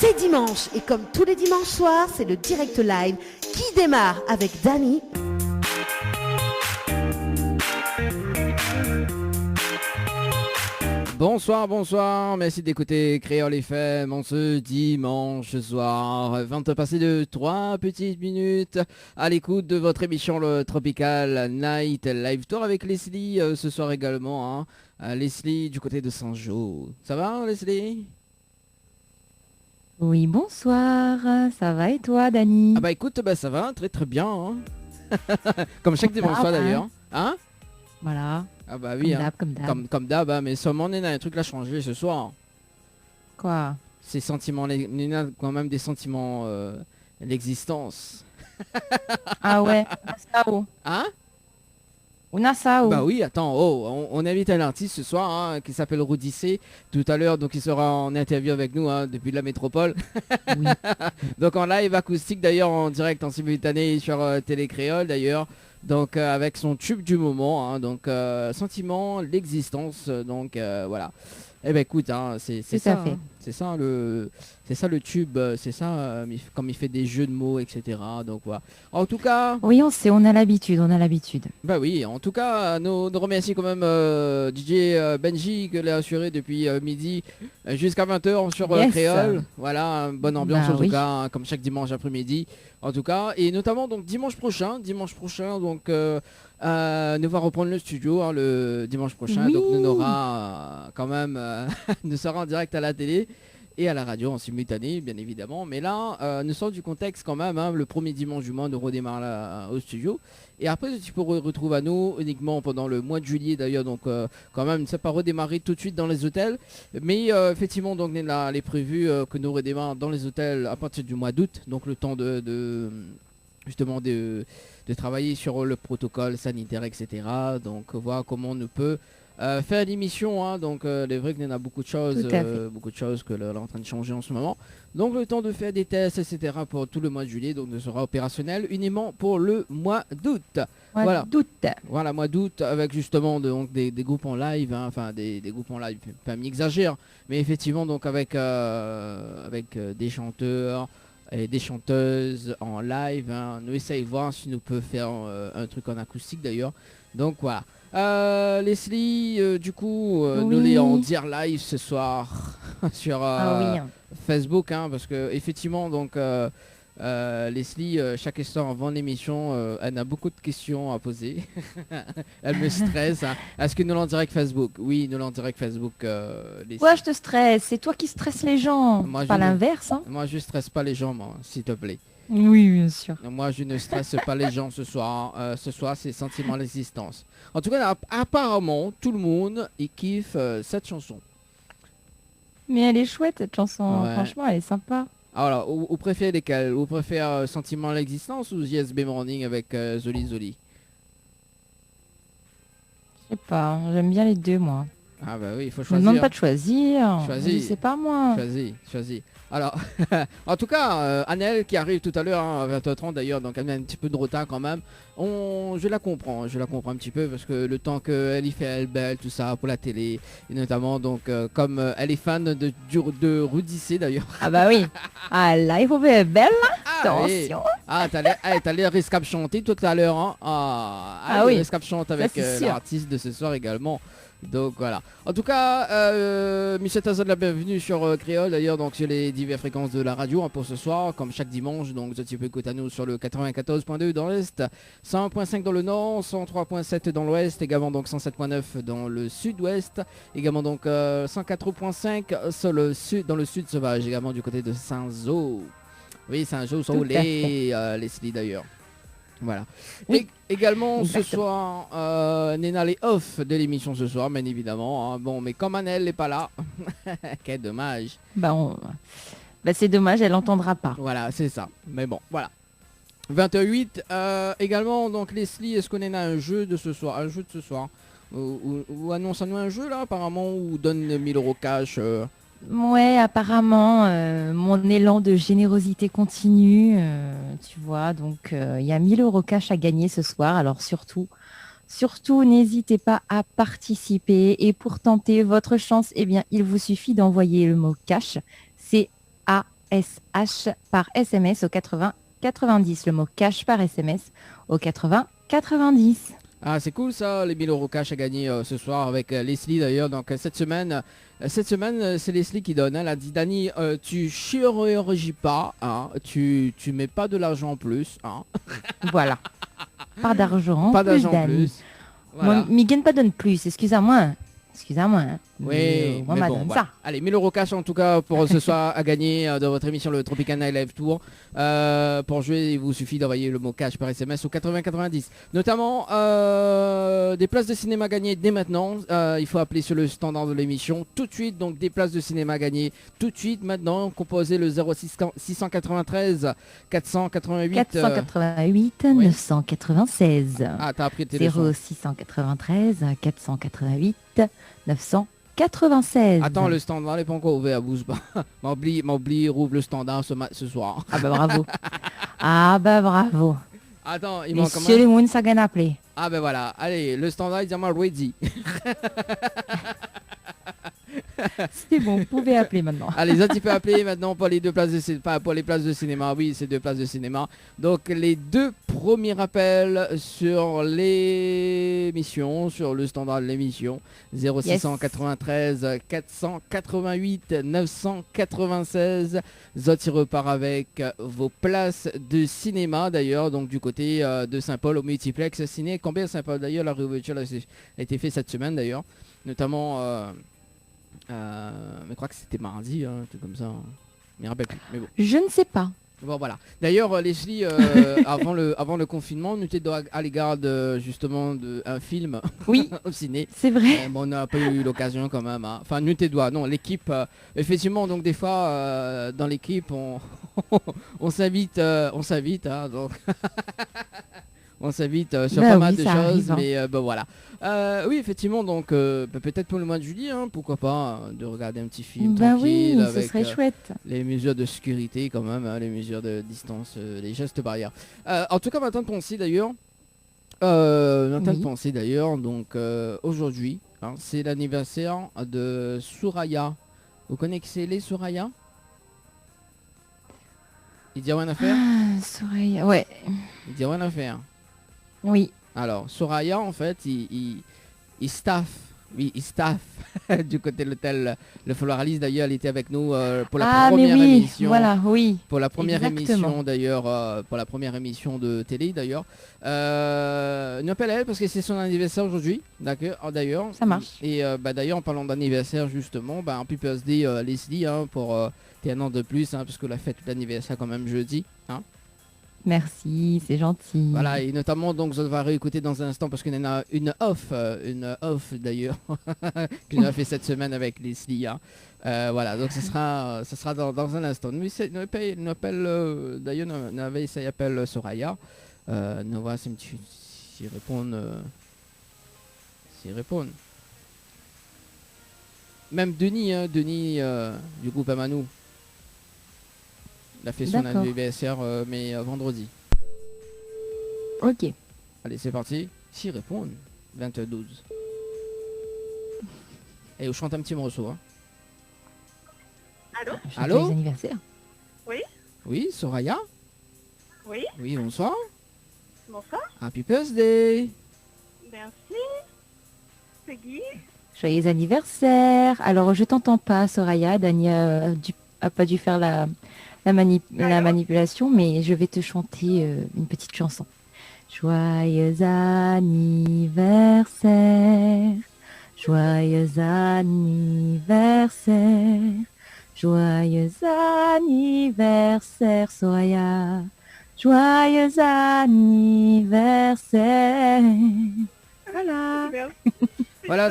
C'est dimanche et comme tous les dimanches soirs, c'est le direct live qui démarre avec Dani. Bonsoir, bonsoir, merci d'écouter Créole FM en ce dimanche soir. 20 passé de 3 petites minutes à l'écoute de votre émission le Tropical Night Live Tour avec Leslie ce soir également. Leslie du côté de Saint-Jean. Ça va Leslie? Oui, bonsoir, ça va et toi Dani? Ah bah écoute, ça va très très bien. Comme chaque dimanche soir d'ailleurs. Hein? Voilà. Ah bah oui, comme d'hab. Mais seulement on a un truc à changer ce soir. Quoi? Ces sentiments, on a quand même des sentiments l'existence. Ah ouais, Hein? On a ça. Bah oui, attends, on invite un artiste ce soir qui s'appelle Roudissé tout à l'heure, donc il sera en interview avec nous depuis la métropole. Oui. Donc en live acoustique d'ailleurs, en direct, en simultané sur Télé Créole d'ailleurs. Donc avec son tube du moment, donc sentiment, l'existence, donc voilà. Eh ben écoute, c'est ça, c'est ça le tube, c'est ça comme il fait des jeux de mots, etc. Donc voilà. En tout cas. Oui, on a l'habitude. Bah oui, en tout cas, nous remercions quand même DJ Benji que l'a assuré depuis midi jusqu'à 20h sur Créole. Voilà, bonne ambiance en tout cas, comme chaque dimanche après-midi. En tout cas, et notamment donc dimanche prochain, donc nous va reprendre le studio le dimanche prochain. Oui. Donc nous aura quand même, nous sera en direct à la télé et à la radio en simultané, bien évidemment. Mais là, nous sortons du contexte quand même. Le premier dimanche du mois, nous redémarre au studio. Et après, tu peux retrouver à nous uniquement pendant le mois de juillet d'ailleurs. Donc quand même, ça pas redémarrer tout de suite dans les hôtels. Mais effectivement, donc il est prévu que nous redémarrons dans les hôtels à partir du mois d'août. Donc le temps justement de travailler sur le protocole sanitaire, etc. Donc voir comment on peut faire l'émission, donc les vrai qu'il y en a beaucoup de choses que l'on est en train de changer en ce moment. Donc le temps de faire des tests, etc. pour tout le mois de juillet, donc ne sera opérationnel uniquement pour le mois d'août. Voilà, mois d'août avec justement donc des groupes en live, enfin des groupes en live, pas m'exagère, mais effectivement donc avec des chanteurs et des chanteuses en live. Nous essayons de voir si nous pouvons faire un truc en acoustique d'ailleurs. Donc voilà. Leslie, du coup, nous les en dire live ce soir sur Facebook, parce que effectivement, donc Leslie, chaque instant avant l'émission, elle a beaucoup de questions à poser. Elle me stresse. Est-ce que nous l'en direct Facebook? Oui, nous l'en direct Facebook. Ouais, je te stresse. C'est toi qui stresses les gens. Pas l'inverse. Moi, je stresse pas les gens, s'il te plaît. Oui, bien sûr. Moi, je ne stresse pas les gens ce soir. Ce soir, c'est sentiment l'existence. En tout cas, apparemment, tout le monde kiffe cette chanson. Mais elle est chouette, cette chanson. Ouais. Franchement, elle est sympa. Alors, vous préférez lesquels? Vous préférez Sentiment l'existence ou JSB Morning avec Zoli Zoli? Je sais pas, j'aime bien les deux, moi. Ah bah oui, il faut choisir. Je me demande pas de choisir. Choisis. Je sais pas, moi. Choisis. Alors, en tout cas, Annelle qui arrive tout à l'heure à 20h30 d'ailleurs, donc elle a un petit peu de retard quand même. Je la comprends un petit peu parce que le temps qu'elle y fait elle belle, tout ça pour la télé, et notamment donc comme elle est fan de Roudissé d'ailleurs. Ah bah oui. Ah là, il faut faire belle. Attention. Oui. Ah, t'as l'air risquable chanter tout à l'heure. Oui. Risquable chante avec l'artiste de ce soir également. Donc voilà. En tout cas, Michel Tazad, la bienvenue sur Créole d'ailleurs, donc sur les diverses fréquences de la radio pour ce soir, comme chaque dimanche. Donc tu peux écouter à nous sur le 94.2 dans l'Est, 101.5 dans le Nord, 103.7 dans l'Ouest, également donc 107.9 dans le Sud-Ouest, également donc 104.5 dans le Sud sauvage, également du côté de Saint-Zo. Oui, Saint-Zo, Soleil, Leslie d'ailleurs. Voilà. Oui. Également exactement. Ce soir, Néna les off de l'émission ce soir, bien évidemment. Bon, mais comme Annelle n'est pas là, quel dommage. C'est dommage, elle n'entendra pas. Voilà, c'est ça. Mais bon, voilà. 28. Également, donc Leslie, est-ce qu'on a un jeu de ce soir? Un jeu de ce soir ou annonce-nous un jeu là, apparemment, ou donne 1000 € cash Ouais, apparemment, mon élan de générosité continue, tu vois, donc il y a 1000 € cash à gagner ce soir, alors surtout, n'hésitez pas à participer et pour tenter votre chance, il vous suffit d'envoyer le mot cash, c'est CASH par SMS au 80 90. Le mot cash par SMS au 80 90. Ah, c'est cool ça, les 1000 euros cash à gagner ce soir avec Leslie d'ailleurs. Donc cette semaine, c'est Leslie qui donne. Elle a dit, Dani, tu chirurgies pas, hein, tu mets pas de l'argent en plus. Hein. Voilà. Pas d'argent. Pas d'argent en Dani. plus. Voilà. Moi, Miguel pas donne plus, excusez-moi. Excusez-moi. Hein. Oui, moi, mais m'a bon, donne voilà. ça. Allez, 1000 euros cash en tout cas pour ce soir à gagner dans votre émission le Tropical Night Live Tour. Pour jouer, il vous suffit d'envoyer le mot cash par SMS au 8090. Notamment des places de cinéma gagnées dès maintenant. Il faut appeler sur le standard de l'émission tout de suite. Donc des places de cinéma gagnées tout de suite maintenant. Composez le 0693 488 488 oui. 996. Ah, t'as appris le téléphone. 0693 488 996. Attends, le standard n'est pas encore ouvert, bouge pas. M'a oublié, rouvre le standard ce soir. Ah bah bravo. Ah bah bravo. Attends, il manque Monsieur le monde, ça gagne appelé. Ah ben voilà, allez, le standard il dit moi ready. C'est bon, vous pouvez appeler maintenant. Allez, ça tu peux appeler maintenant pour les deux places de cinéma, pour les places de cinéma. Oui, c'est 2 places de cinéma. Donc les 2 premiers appels sur l'émission, sur le standard de l'émission 0693 488 996. Zot il repart avec vos places de cinéma d'ailleurs, donc du côté de Saint-Paul au multiplex ciné. Combien Saint-Paul d'ailleurs, la réouverture a été faite cette semaine d'ailleurs, notamment. Mais je crois que c'était mardi, hein, un truc comme ça. Je me rappelle plus. Mais bon. Je ne sais pas. Bon voilà. D'ailleurs Leslie, avant le confinement, nous étions à l'égard justement d'un film Oui, au ciné. c'est vrai. Bon, on n'a pas eu l'occasion quand même. Hein. Enfin, nous tes doigts. Non, l'équipe. Effectivement, donc des fois dans l'équipe, on s'invite, hein, donc. On s'invite sur pas mal de choses, arrive, hein. mais bon voilà. Oui, effectivement, donc peut-être pour le mois de juillet, hein, pourquoi pas, de regarder un petit film tranquille oui, avec ce serait chouette. les mesures de sécurité quand même, hein, les mesures de distance, les gestes barrières. En tout cas, maintenant de penser d'ailleurs, donc aujourd'hui, hein, c'est l'anniversaire de Soraya. Vous connaissez les Soraya? Il dit rien à faire? Soraya, ouais. Il dit rien à faire. Oui. Alors, Soraya, en fait, il staff. Oui, il staff du côté de l'hôtel Le Floraliste. D'ailleurs, elle était avec nous pour la première émission. Voilà, oui. Pour la première Exactement. émission, d'ailleurs, pour la première émission de télé, d'ailleurs. Nous appelle elle parce que c'est son anniversaire aujourd'hui. D'accord, d'ailleurs. Ça marche. Et d'ailleurs, en parlant d'anniversaire, justement, Happy Birthday Leslie, hein, pour tes 1 an de plus, hein, parce que la fête d'anniversaire quand même jeudi. Hein. Merci, c'est gentil. Voilà, et notamment, donc, on va réécouter dans un instant parce qu'il y en a une off d'ailleurs, que j'ai fait cette semaine avec Leslie. Hein. Voilà, donc ce sera dans un instant. Nous appelle, d'ailleurs, nous ça appelle Soraya. Nous voir s'ils répondent. S'ils répondent. Même Denis, hein, du groupe Amanou. Il a fait son D'accord. anniversaire, mais vendredi. Ok. Allez, c'est parti. S'ils répondent, 22. Et on chante un petit morceau. Hein. Allô? Allô? Joyeux anniversaire. Oui, Soraya? Oui, Oui, bonsoir. bonsoir, Happy Birthday. merci. C'est Guy. Joyeux anniversaire. Alors, je t'entends pas, Soraya. Dani a pas dû faire la manipulation, mais je vais te chanter une petite chanson. Joyeux anniversaire, joyeux anniversaire, joyeux anniversaire, Soraya, joyeux anniversaire. Voilà. Merci. Voilà,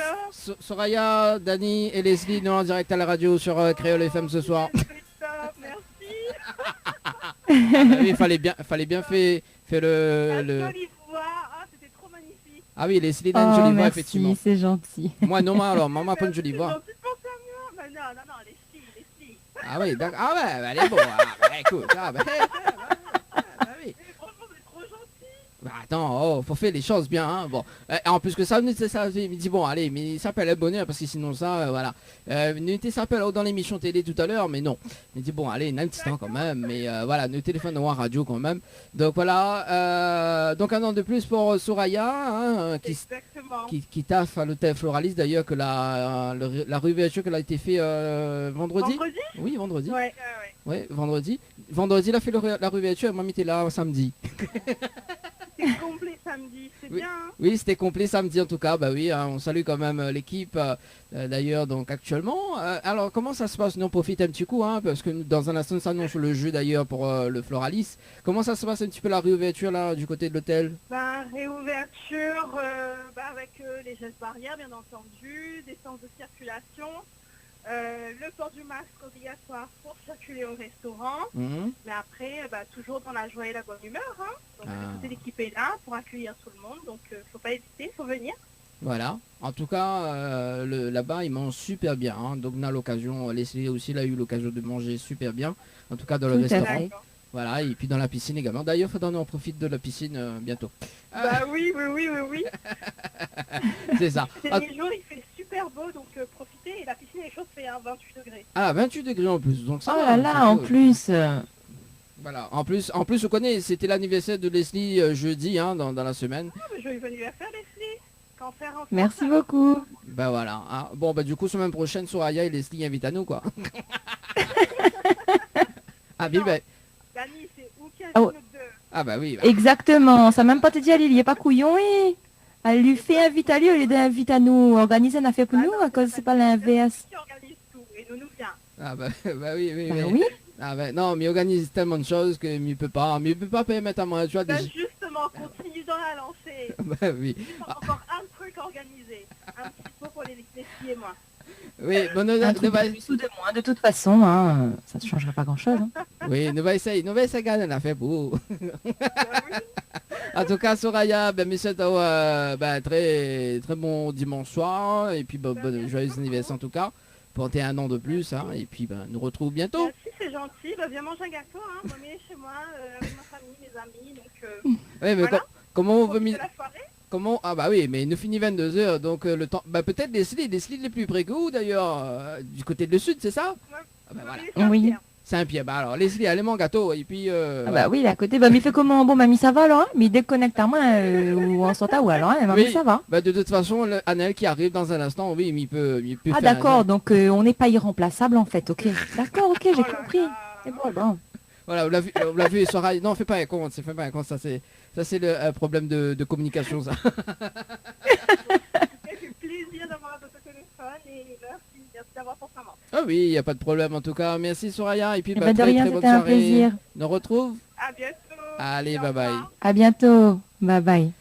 Soraya, Dani et Leslie, nous en direct à la radio sur Créole FM ce soir. Merci. Oui, il fallait bien faire La le... jolie voix, ah, c'était trop magnifique. Ah oui, Leslie a une jolie voix, merci, effectivement. c'est gentil. Moi, non, alors, maman n'a pas une jolie C'est voix. gentil de penser à moi. Mais non, les filles. Ah oui, d'accord. Ah ouais, elle est beau. Ah, écoute, oui. Franchement, c'est trop gentil. attends, faut faire les choses bien. Hein. Bon, en plus que ça, nous ça, il me dit bon, allez, mais ça s'appelle le bonheur parce que sinon ça, voilà. Nous s'appelle dans l'émission télé tout à l'heure, mais non. Il me dit bon, allez, un petit temps quand même, mais voilà, nous téléphone dans la radio quand même. Donc voilà, donc un an de plus pour Soraya, hein, Exactement. qui taffe à l'hôtel Floralis d'ailleurs que la réouverture qu'elle a été faite vendredi. Vendredi? Oui, vendredi. Ouais. Ouais, vendredi. Vendredi, il a fait la réouverture et moi, j'étais là samedi. C'est complet samedi, c'est Oui. bien. Hein. Oui, c'était complet samedi en tout cas. Bah oui, hein, on salue quand même l'équipe d'ailleurs donc actuellement. Alors comment ça se passe? Nous on profite un petit coup hein, parce que dans un instant ça annonce le jeu d'ailleurs pour le Floralis. Comment ça se passe un petit peu la réouverture là du côté de l'hôtel? Réouverture avec les gestes barrières bien entendu, des sens de circulation. Le port du masque obligatoire pour circuler au restaurant. Mais après, toujours dans la joie et la bonne humeur. Hein. Donc toute l'équipe est là pour accueillir tout le monde. Donc faut pas hésiter, faut venir. Voilà. En tout cas, là-bas, ils mangent super bien. Hein. Donc on a l'occasion, Leslie aussi a eu l'occasion de manger super bien. En tout cas dans le restaurant. Voilà, et puis dans la piscine également. D'ailleurs, il faudra qu'on en profite de la piscine bientôt. Oui. C'est ça. Ces derniers jours, il fait super beau, donc profitez. Et la piscine est chaude, fait 28 degrés. Ah, 28 degrés en plus. Donc ça, oh là là, en plus. Voilà, en plus, on connaît, c'était l'anniversaire de Leslie jeudi, hein, dans la semaine. Ah, mais joyeux anniversaire, Leslie. Merci beaucoup. Bah voilà. Hein. Bon, bah du coup, semaine prochaine, Soraya et Leslie invitent à nous, quoi. Ah, bien, bah. Dani, c'est où qu'il y a Oh. Ah bah oui. Bah. Exactement, ça même pas te dit à il est pas couillon, oui. Elle lui fait invite à lui au lieu d'inviter à nous. Organiser une affaire pour nous, à cause c'est pas l'inverse. Qui organise tout et nous vient. Ah bah, bah oui. Oui. Ah bah non, mais il organise tellement de choses que il peut pas permettre à moi, tu vois. Justement, continue dans la lancée. Bah oui. Encore un truc organisé. Un petit peu pour les Leslie et moi. Oui, bon, Un truc de plus ou de moins, de toute façon, hein, ça ne changera pas grand-chose. Hein. Oui, nous va essayer gagner l'affaire pour. En tout cas, Soraya, ben, mes souhaite très, très bon dimanche soir. Et puis, joyeux anniversaire en tout cas. Pour tes un an de plus. Hein, et puis, nous retrouve bientôt. Merci, c'est gentil. Viens manger un gâteau. Hein. Moi, chez moi, avec ma famille, mes amis. Donc, oui, mais voilà. comment on veut la soirée. Comment? Ah bah oui, mais il nous finit 22h, donc le temps... Bah peut-être Leslie les plus près que vous d'ailleurs, du côté de le sud, c'est ça? Ouais. Ah bah voilà. Oui. Saint-Pierre, bah alors Leslie, allez mon gâteau, et puis... Ah bah oui, il est à côté. Bah, mais il fait comment? Bon, mamie, ça va alors, hein? Mais il déconnecte à moi ou en sort à où alors, hein? Mamie, Oui. ça va. Bah de toute façon, Annelle qui arrive dans un instant, oui, mais il peut Ah faire d'accord, donc on n'est pas irremplaçable en fait, ok. D'accord, ok, j'ai compris. C'est bon. Voilà, on l'a vu, et Soraya... Non, fais pas un compte, ça c'est le problème de communication, ça. Ça fait plaisir d'avoir votre téléphone et merci d'avoir pensé à moi. Ah oui, il n'y a pas de problème en tout cas, merci Soraya, et puis Eh bah, ben, de très rien, très bonne c'était un soirée. plaisir. On nous retrouve. À bientôt. Allez, Au bye bye. revoir. À bientôt. Bye bye.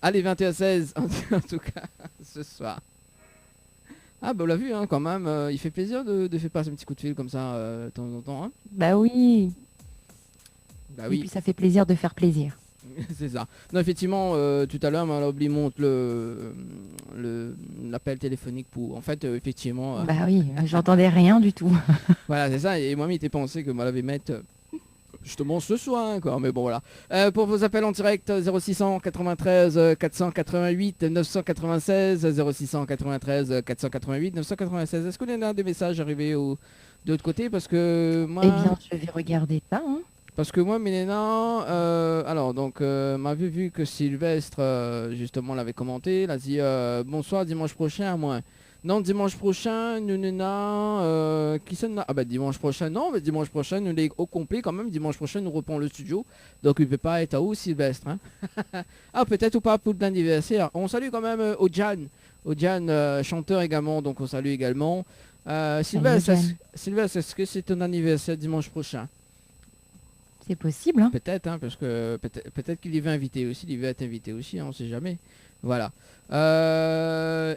Allez, 21h16, en tout cas, ce soir. Ah, bah, on l'a vu, hein, quand même. Il fait plaisir de faire passer un petit coup de fil comme ça, de temps en temps. Hein. Bah oui. Bah Et oui, puis ça fait plaisir de faire plaisir. c'est ça. Non, effectivement, tout à l'heure, Malobli montre l'appel téléphonique pour... En fait, effectivement... Bah oui, j'entendais rien du tout. Voilà, c'est ça. Et moi, il était pensé que moi, l'avais mettre... justement ce soir, quoi. Mais bon, voilà. Pour vos appels en direct, 0693 488 996, 0693 488 996. Est-ce qu'on a des messages arrivés de l'autre côté? Parce que moi... Eh bien, je vais regarder ça. Hein. Parce que moi, Milena, alors donc, m'avait vu que Sylvestre, justement, l'avait commenté. Il a dit bonsoir dimanche prochain à moins. Non, dimanche prochain, nous qui ça Ah bah dimanche prochain, non, mais dimanche prochain, nous est au complet quand même. Dimanche prochain, nous reprenons le studio. Donc il ne peut pas être à où, Sylvestre. Hein. Ah, peut-être ou pas pour l'anniversaire. On salue quand même Ojan, chanteur également, donc on salue également. Sylvestre, est-ce que c'est ton anniversaire dimanche prochain? C'est possible. Hein. Peut-être, hein, parce que peut-être qu'il y va inviter aussi, il va être invité aussi, hein, on sait jamais. Voilà.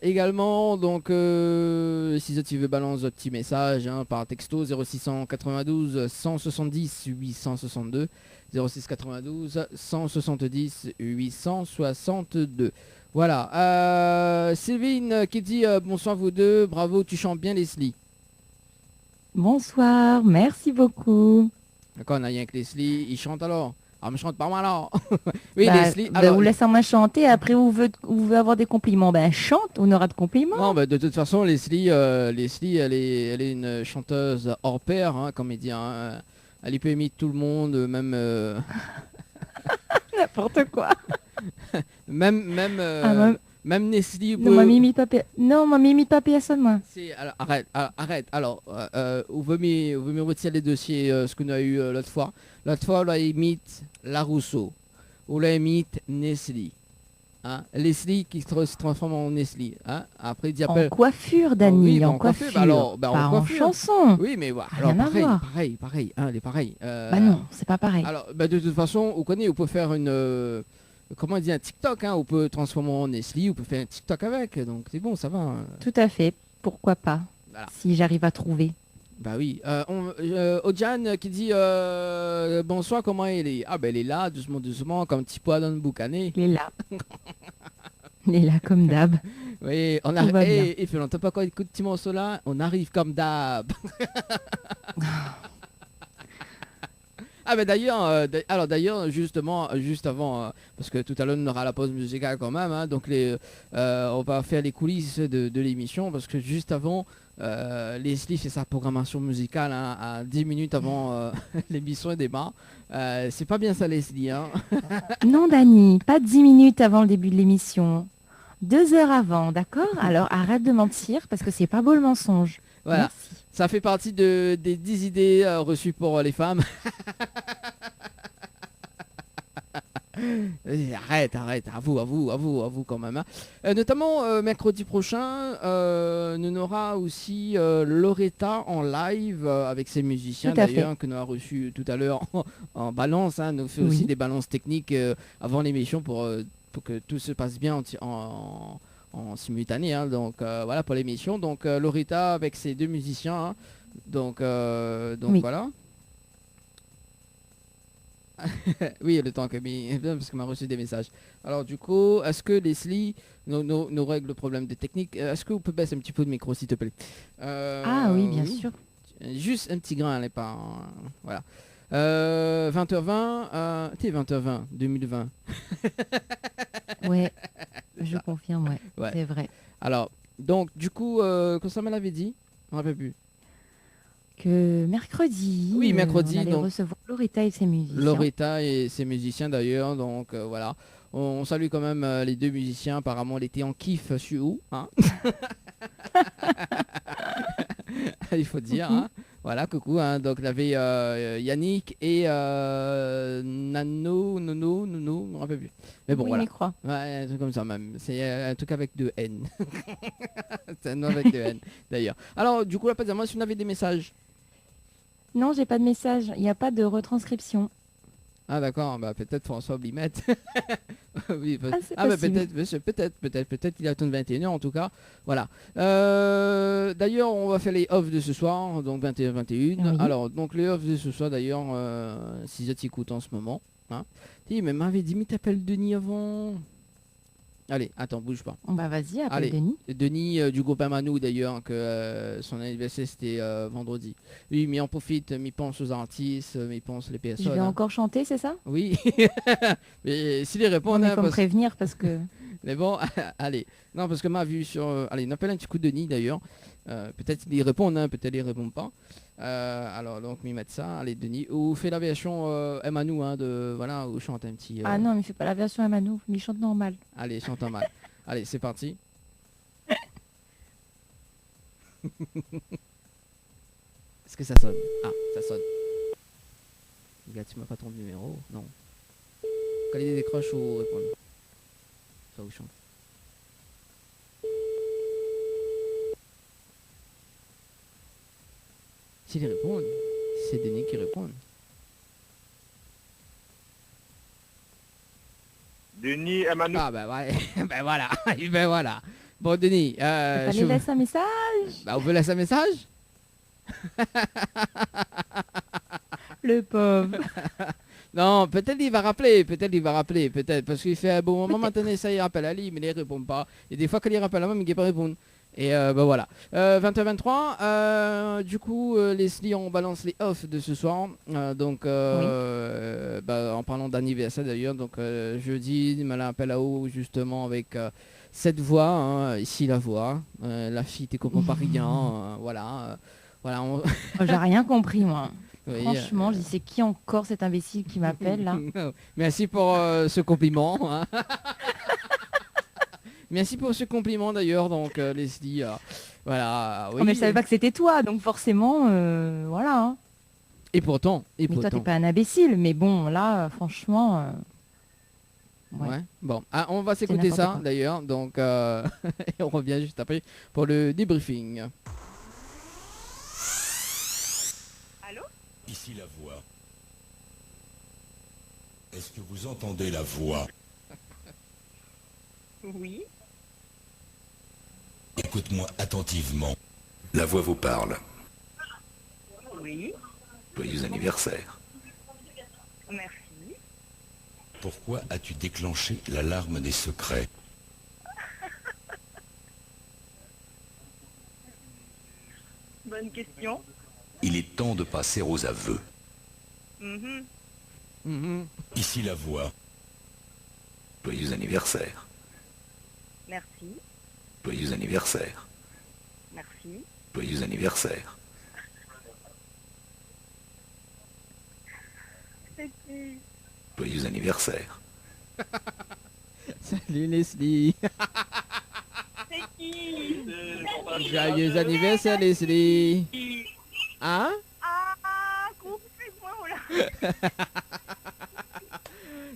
Également, donc, si tu veux balancer un petit message hein, par texto 0692 170 862 0692 170 862. Voilà. Sylvine qui dit bonsoir vous deux, bravo, tu chantes bien Leslie. Bonsoir, merci beaucoup. D'accord, on a rien que Leslie, il chante alors. Ah, me chante pas mal alors. Oui, Bah, Leslie. bah, Alors, vous laissez-moi chanter, après vous veut avoir des compliments. Ben chante, on aura de compliments. non, bah, de toute façon, Leslie, elle est une chanteuse hors pair, hein, comme il dit. Hein. Elle peut imiter tout le monde, même, N'importe quoi. même, Ah, moi- même Nestlé Non, moi m'imite pas, non, moi m'imite pas personne, moi. Alors, arrête, arrête. Alors, on veut me retirer les dossiers, ce qu'on a eu l'autre fois. L'autre fois, on a imite la Rousseau. On l'a imite Nestlé. Hein? Leslie qui se transforme en Nestlé. Hein? Après, il dit En appelle. coifure, Dani, oui, bah, en en coiffure, coiffure. bah alors, bah, en pas en coiffure. chanson. Oui, mais voilà. Rien Alors, à voir. pareil. Hein, elle est pareille. Bah non, c'est pas pareil. Alors, bah, de toute façon, on connaît, on peut faire une. Comment on dit, un TikTok. Hein? On peut transformer en Nestlé, on peut faire un TikTok avec. Donc, c'est bon, ça va. Hein. Tout à fait. Pourquoi pas, Voilà. si j'arrive à trouver. Bah oui. Odiane qui dit bonsoir, comment elle est? Ah, ben elle est là, doucement, comme petit pois dans le boucané. Il est là. Il est là comme d'hab. Oui, on Tout arrive. va bien. Il fait longtemps pas quoi, écoute, petit morceau là, on arrive comme d'hab. Ah, ben d'ailleurs, alors d'ailleurs, justement, juste avant, parce que tout à l'heure on aura la pause musicale quand même, hein, donc on va faire les coulisses de l'émission, parce que juste avant, Leslie fait sa programmation musicale hein, à 10 minutes avant l'émission démarre. C'est pas bien ça, Leslie. Hein. Non, Dani, pas 10 minutes avant le début de l'émission. 2 heures avant, d'accord? Alors arrête de mentir parce que c'est pas beau le mensonge. Voilà. Merci. Ça fait partie des 10 idées reçues pour les femmes. Arrête, à vous quand même. Hein. Notamment mercredi prochain, nous aura aussi Loretta en live avec ses musiciens Tout à fait. d'ailleurs que nous avons reçu tout à l'heure en balance. Hein, nous fait aussi Oui. des balances techniques avant l'émission pour que tout se passe bien en simultané. Hein, donc voilà pour l'émission. Donc Loretta avec ses 2 musiciens. Hein, donc Oui. voilà. Oui, le temps que parce qu'on m'a reçu des messages. Alors du coup, est-ce que Leslie nous règle le problème de technique? Est-ce que vous pouvez baisser un petit peu de micro s'il te plaît? Ah oui, bien sûr. Juste un petit grain, elle est pas. Voilà. 20h20, t'es 20h20, 2020. Ouais, je confirme, ouais. Ouais. C'est vrai. Alors, donc du coup, comme ça me l'avait dit, on ne rappelle plus. Que mercredi, Oui, mercredi, on allait donc. recevoir Loretta et ses musiciens. Loretta et ses musiciens d'ailleurs, donc voilà. On salue quand même les 2 musiciens, apparemment elle était en kiff sur où, hein. Il faut dire, hein. Voilà, coucou, hein. Donc il y avait Yannick et Nono, je ne me rappelle plus. Mais bon, Oui, voilà. on y croit. Ouais, un truc comme ça même. C'est un truc avec 2 N. C'est un nom avec 2 N d'ailleurs. Alors, du coup, là, pas dire moi si vous avez des messages. Non, j'ai pas de message. Il n'y a pas de retranscription. Ah d'accord, bah peut-être François Blimette. Oui, Ah, c'est bah possible. peut-être qu'il attend 21h en tout cas. Voilà. D'ailleurs, on va faire les offs de ce soir, donc 21-21. Oui. Alors, donc les offs de ce soir d'ailleurs, si vous écoutez en ce moment. Hein. Si, mais m'avait dit, mais t'appelles Denis avant. Allez, attends, bouge pas. Bah vas-y, appelle Allez. Denis. Denis du groupe Amanou d'ailleurs, que son anniversaire c'était vendredi. Oui, mais on profite, mais pense aux artistes, mais pense les personnes. Je vais hein. encore chanter, c'est ça? Oui, mais s'il y Non, répond, mais hein, faut me prévenir parce que... mais bon, allez. Non, parce que ma vue sur... allez, on appelle un petit coup de Denis d'ailleurs. Peut-être qu'ils répondent, hein, peut-être ils répondent pas. Alors, donc, m'y mettre ça. Allez, Denis. Ou fait la version Emmanou, hein, voilà, ou chante un petit... Ah non, mais fais pas la version à Manu, mais il chante normal. Allez, chante en mal. Allez, c'est parti. Est-ce que ça sonne? Ah, ça sonne. Gars, tu m'as pas ton numéro? Non. Quand il décroche ou répondre. Ça vous chante. S'il répond, c'est Denis qui répond. Denis Emmanuel. Ah bah ouais, ben voilà, ben voilà. Bon Denis, Fallait laisser un message. bah, on peut laisser un message? Le pauvre. Non, peut-être il va rappeler, peut-être, parce qu'il fait un bon moment maintenant, ça il rappelle à lui, mais il répond pas. Et des fois quand il rappelle à moi, il ne peut pas répondre. Et bah voilà. 20h23, du coup, Leslie, on balance les offs de ce soir. Donc, en parlant d'anniversaire d'ailleurs, donc jeudi, Malin appel à eau justement avec cette voix, hein, ici la voix, la fille t'es comprends pas rien, voilà. Voilà. J'ai rien compris moi. Oui, franchement, je dis c'est qui encore cet imbécile qui m'appelle là? Merci pour ce compliment. Hein. Merci pour ce compliment d'ailleurs, donc Leslie, voilà. Oui. Oh, mais je savais pas que c'était toi, donc forcément, voilà. Hein. Et pourtant. Mais toi, t'es pas un imbécile, mais bon, là, franchement. Ouais. Bon, on va s'écouter ça d'ailleurs, donc et on revient juste après pour le débriefing. Allô? Ici la voix. Est-ce que vous entendez la voix? Oui. Écoute-moi attentivement. La voix vous parle. Oui. Joyeux anniversaire. Merci. Pourquoi as-tu déclenché l'alarme des secrets? Bonne question. Il est temps de passer aux aveux. Ici la voix. Joyeux anniversaire. Merci. Joyeux anniversaire. Merci. Joyeux anniversaire. C'est qui? Joyeux anniversaire. Salut Leslie. C'est qui? Joyeux anniversaire Leslie. Hein? Ah, confuse-moi, oh là.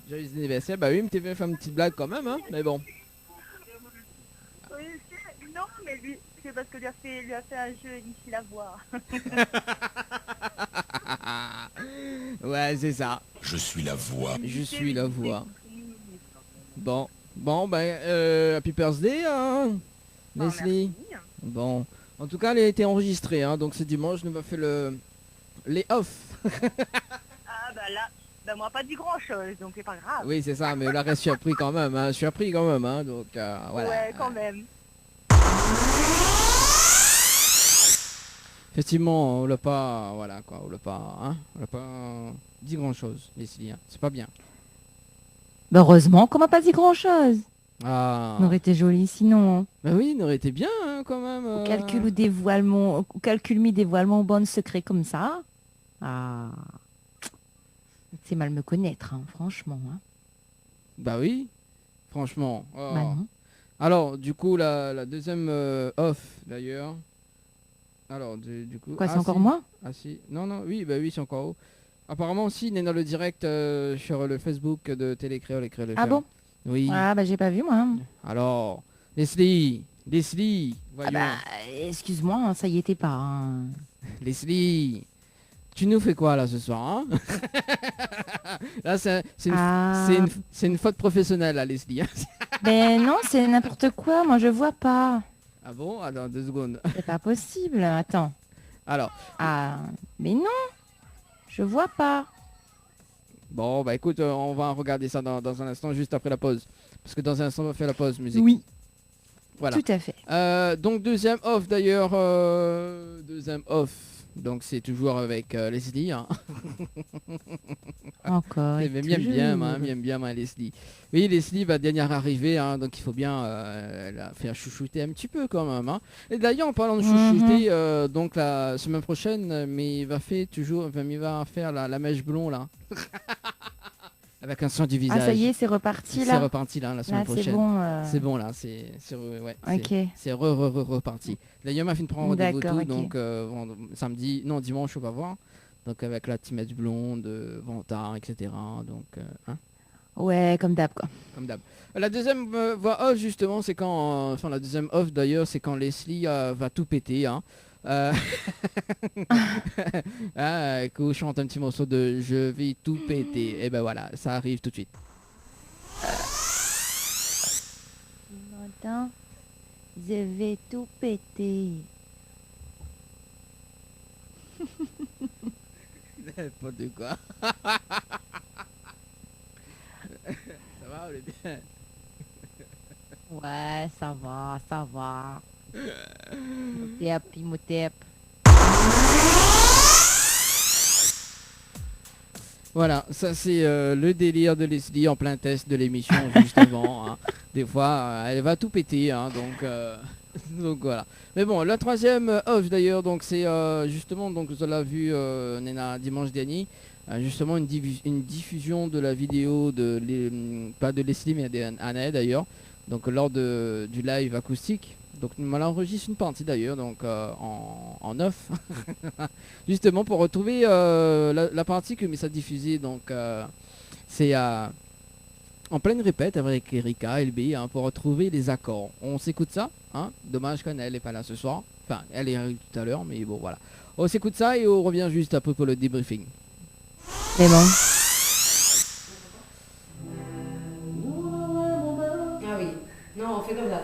Joyeux anniversaire. Bah oui, mais t'es venu faire une petite blague quand même, hein. Mais bon. Oui, non, mais lui, c'est parce que lui a fait un jeu ici la voix. Ouais, c'est ça. Je suis la voix. Je suis la voix. Bon, happy birthday, hein, Leslie. Merci. Bon, en tout cas, elle a été enregistrée, hein, donc c'est dimanche, nous va faire les off. Ah bah là, bah moi pas dit grand chose, donc c'est pas grave. Oui, c'est ça, mais là reste surpris quand même, hein, surpris quand même, hein, donc voilà. Ouais, quand même. Effectivement, on l'a pas, voilà quoi, on l'a pas dit grand chose, Leslie, hein, c'est pas bien. Bah heureusement qu'on m'a pas dit grand chose. Ah. Ça aurait été joli sinon. Hein. Bah oui, il aurait été bien, hein, quand même. Au calcul ou dévoilement, au calcul mi dévoilement bon secret comme ça. Ah. C'est mal me connaître, hein, franchement. Hein. Bah oui, franchement. Oh. Bah non. Alors, du coup, la deuxième off, d'ailleurs. Alors, du coup... Quoi, c'est encore si. moi? Ah si. Non, oui, bah oui, c'est encore haut. Apparemment aussi, il est dans le direct sur le Facebook de Télécréole et Créole. Ah bon? Oui. Ah bah j'ai pas vu moi. Alors, Leslie, voyons. Ah bah excuse-moi, hein, ça y était pas. Hein. Leslie, tu nous fais quoi là ce soir, hein? Là, c'est une faute professionnelle, là, Leslie. Ben non, c'est n'importe quoi, moi je vois pas. Ah bon? Attends, 2 secondes. C'est pas possible, attends. Alors. Ah, mais non, je vois pas. Bon, bah écoute, on va regarder ça dans un instant, juste après la pause. Parce que dans un instant, on va faire la pause musique. Oui. Voilà. Tout à fait. Donc, deuxième off d'ailleurs. Deuxième off. Donc, c'est toujours avec Leslie. Hein. Encore. J'aime bien, Leslie. Oui, Leslie va dernière arrivée, hein, donc il faut bien la faire chouchouter un petit peu quand même. Hein. Et d'ailleurs, en parlant de chouchouter, donc la semaine prochaine, mais il va faire la mèche blonde là. Avec un son du visage. Ah ça y est, c'est reparti là. C'est reparti là la semaine prochaine. C'est bon. C'est bon là, c'est ok. reparti. D'ailleurs, m'a fait prendre rendez-vous tout, okay. donc dimanche on va voir. Donc avec la petite mèche blonde, Vantard, etc. Donc hein. Ouais, comme d'hab quoi. Comme d'hab. La deuxième voix off justement, c'est quand, la deuxième off d'ailleurs, c'est quand Leslie va tout péter. Hein. Qu'on chante un petit morceau de Je vais tout péter. Et ben voilà, ça arrive tout de suite. Attends, je vais tout péter. N'importe quoi. Ça va, on est bien. Ouais, ça va, ça va. Imhotep. Voilà, ça c'est le délire de Leslie en plein test de l'émission justement. Hein. Des fois, elle va tout péter, hein, donc voilà. Mais bon, la troisième off d'ailleurs, donc c'est justement, donc vous l'avez vu Nena dimanche dernier, justement une diffusion de la vidéo pas de Leslie mais d'Anne d'ailleurs, donc lors du live acoustique. Donc nous enregistre une partie d'ailleurs, donc en off, justement pour retrouver la partie que Missa diffusée, donc c'est en pleine répète avec Erika, LB, hein, pour retrouver les accords. On s'écoute ça, hein. Dommage qu'Anne n'est pas là ce soir, enfin elle est arrivée tout à l'heure, mais bon voilà. On s'écoute ça et on revient juste après pour le débriefing. C'est bon. Ah oui. Non, on fait comme ça.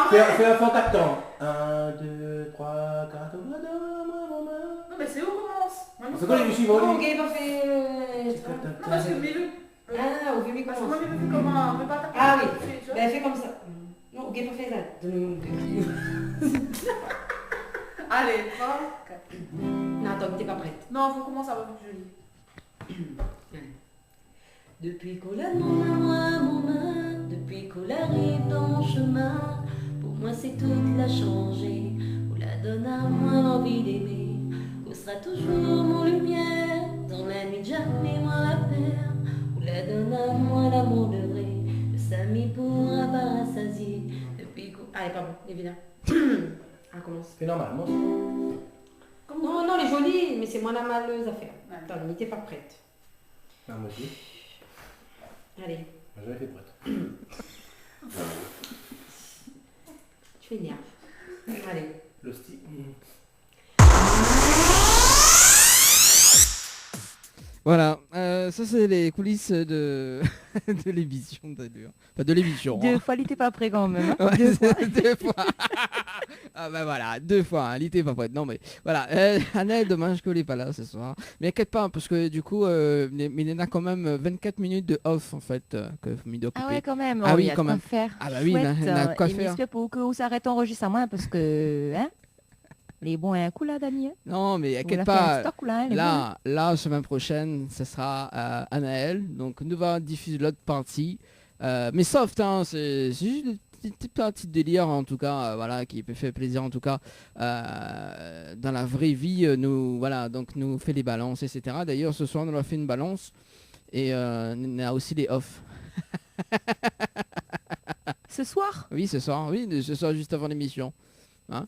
Fais un fort tactant. 1, 2, 3, 4, Non, mais c'est où on commence? on fait quoi les musiques suivantes? Non, ok, pas fait. Non, parce que Milou. Ah, on fait mais Parce que comment? moi, Milou, comment on peut pas taper. Ah oui. Tu vois. Ben, fais comme ça. Non, ok, pas fait ça. Allez, 3, 4. Non, attends, t'es pas prête. Non, faut commencer avant que je lis. Depuis qu'on la demande à moi, mon main, depuis qu'on arrive dans mon chemin, pour moi c'est toute la changée. On la donne à moi l'envie d'aimer, qu'on sera toujours mon lumière, dans la nuit jamais moi la peur. On la donne à moi l'amour de vrai, le Samy pourra pas rassasier. Depuis qu'on... Ah, elle est pas bon, évidemment. On commence. C'est normal, moi. Non, non, elle est jolie, mais c'est moi la maleuse à faire. Attends, n'était pas prête. Non, moi aussi. Allez. Moi j'avais fait prête. Tu m'énerves. Allez. L'hostie. Voilà, ça c'est les coulisses de l'émission d'ailleurs. Enfin de l'émission. Deux fois, il était pas prêt quand même. Hein. Ouais, Deux fois. 2 fois. Ah bah voilà, 2 fois, hein, l'idée pas prête. Non mais voilà, Annelle, dommage qu'elle n'est pas là ce soir. Mais inquiète pas, parce que du coup, il y en a quand même 24 minutes de off en fait, que Mido a coupé. Ah ouais, quand même. Ah oui, il y a quand de quoi même. faire. Ah bah oui, il y en a quoi et faire. Miss pour que vous s'arrête enregistrement parce que, hein, les bons un coup là, Dani. Hein. Non mais On inquiète a fait un pas. stock, là, hein, les bons. Là, semaine prochaine, ce sera Anaël. Donc nous va diffuser l'autre partie. Mais soft, hein, c'est juste des petits délires en tout cas, voilà, qui peut faire plaisir en tout cas. Dans la vraie vie, nous fait les balances, etc. D'ailleurs, ce soir, on a fait une balance et on a aussi les off. Ce soir? Oui, ce soir, juste avant l'émission. Hein?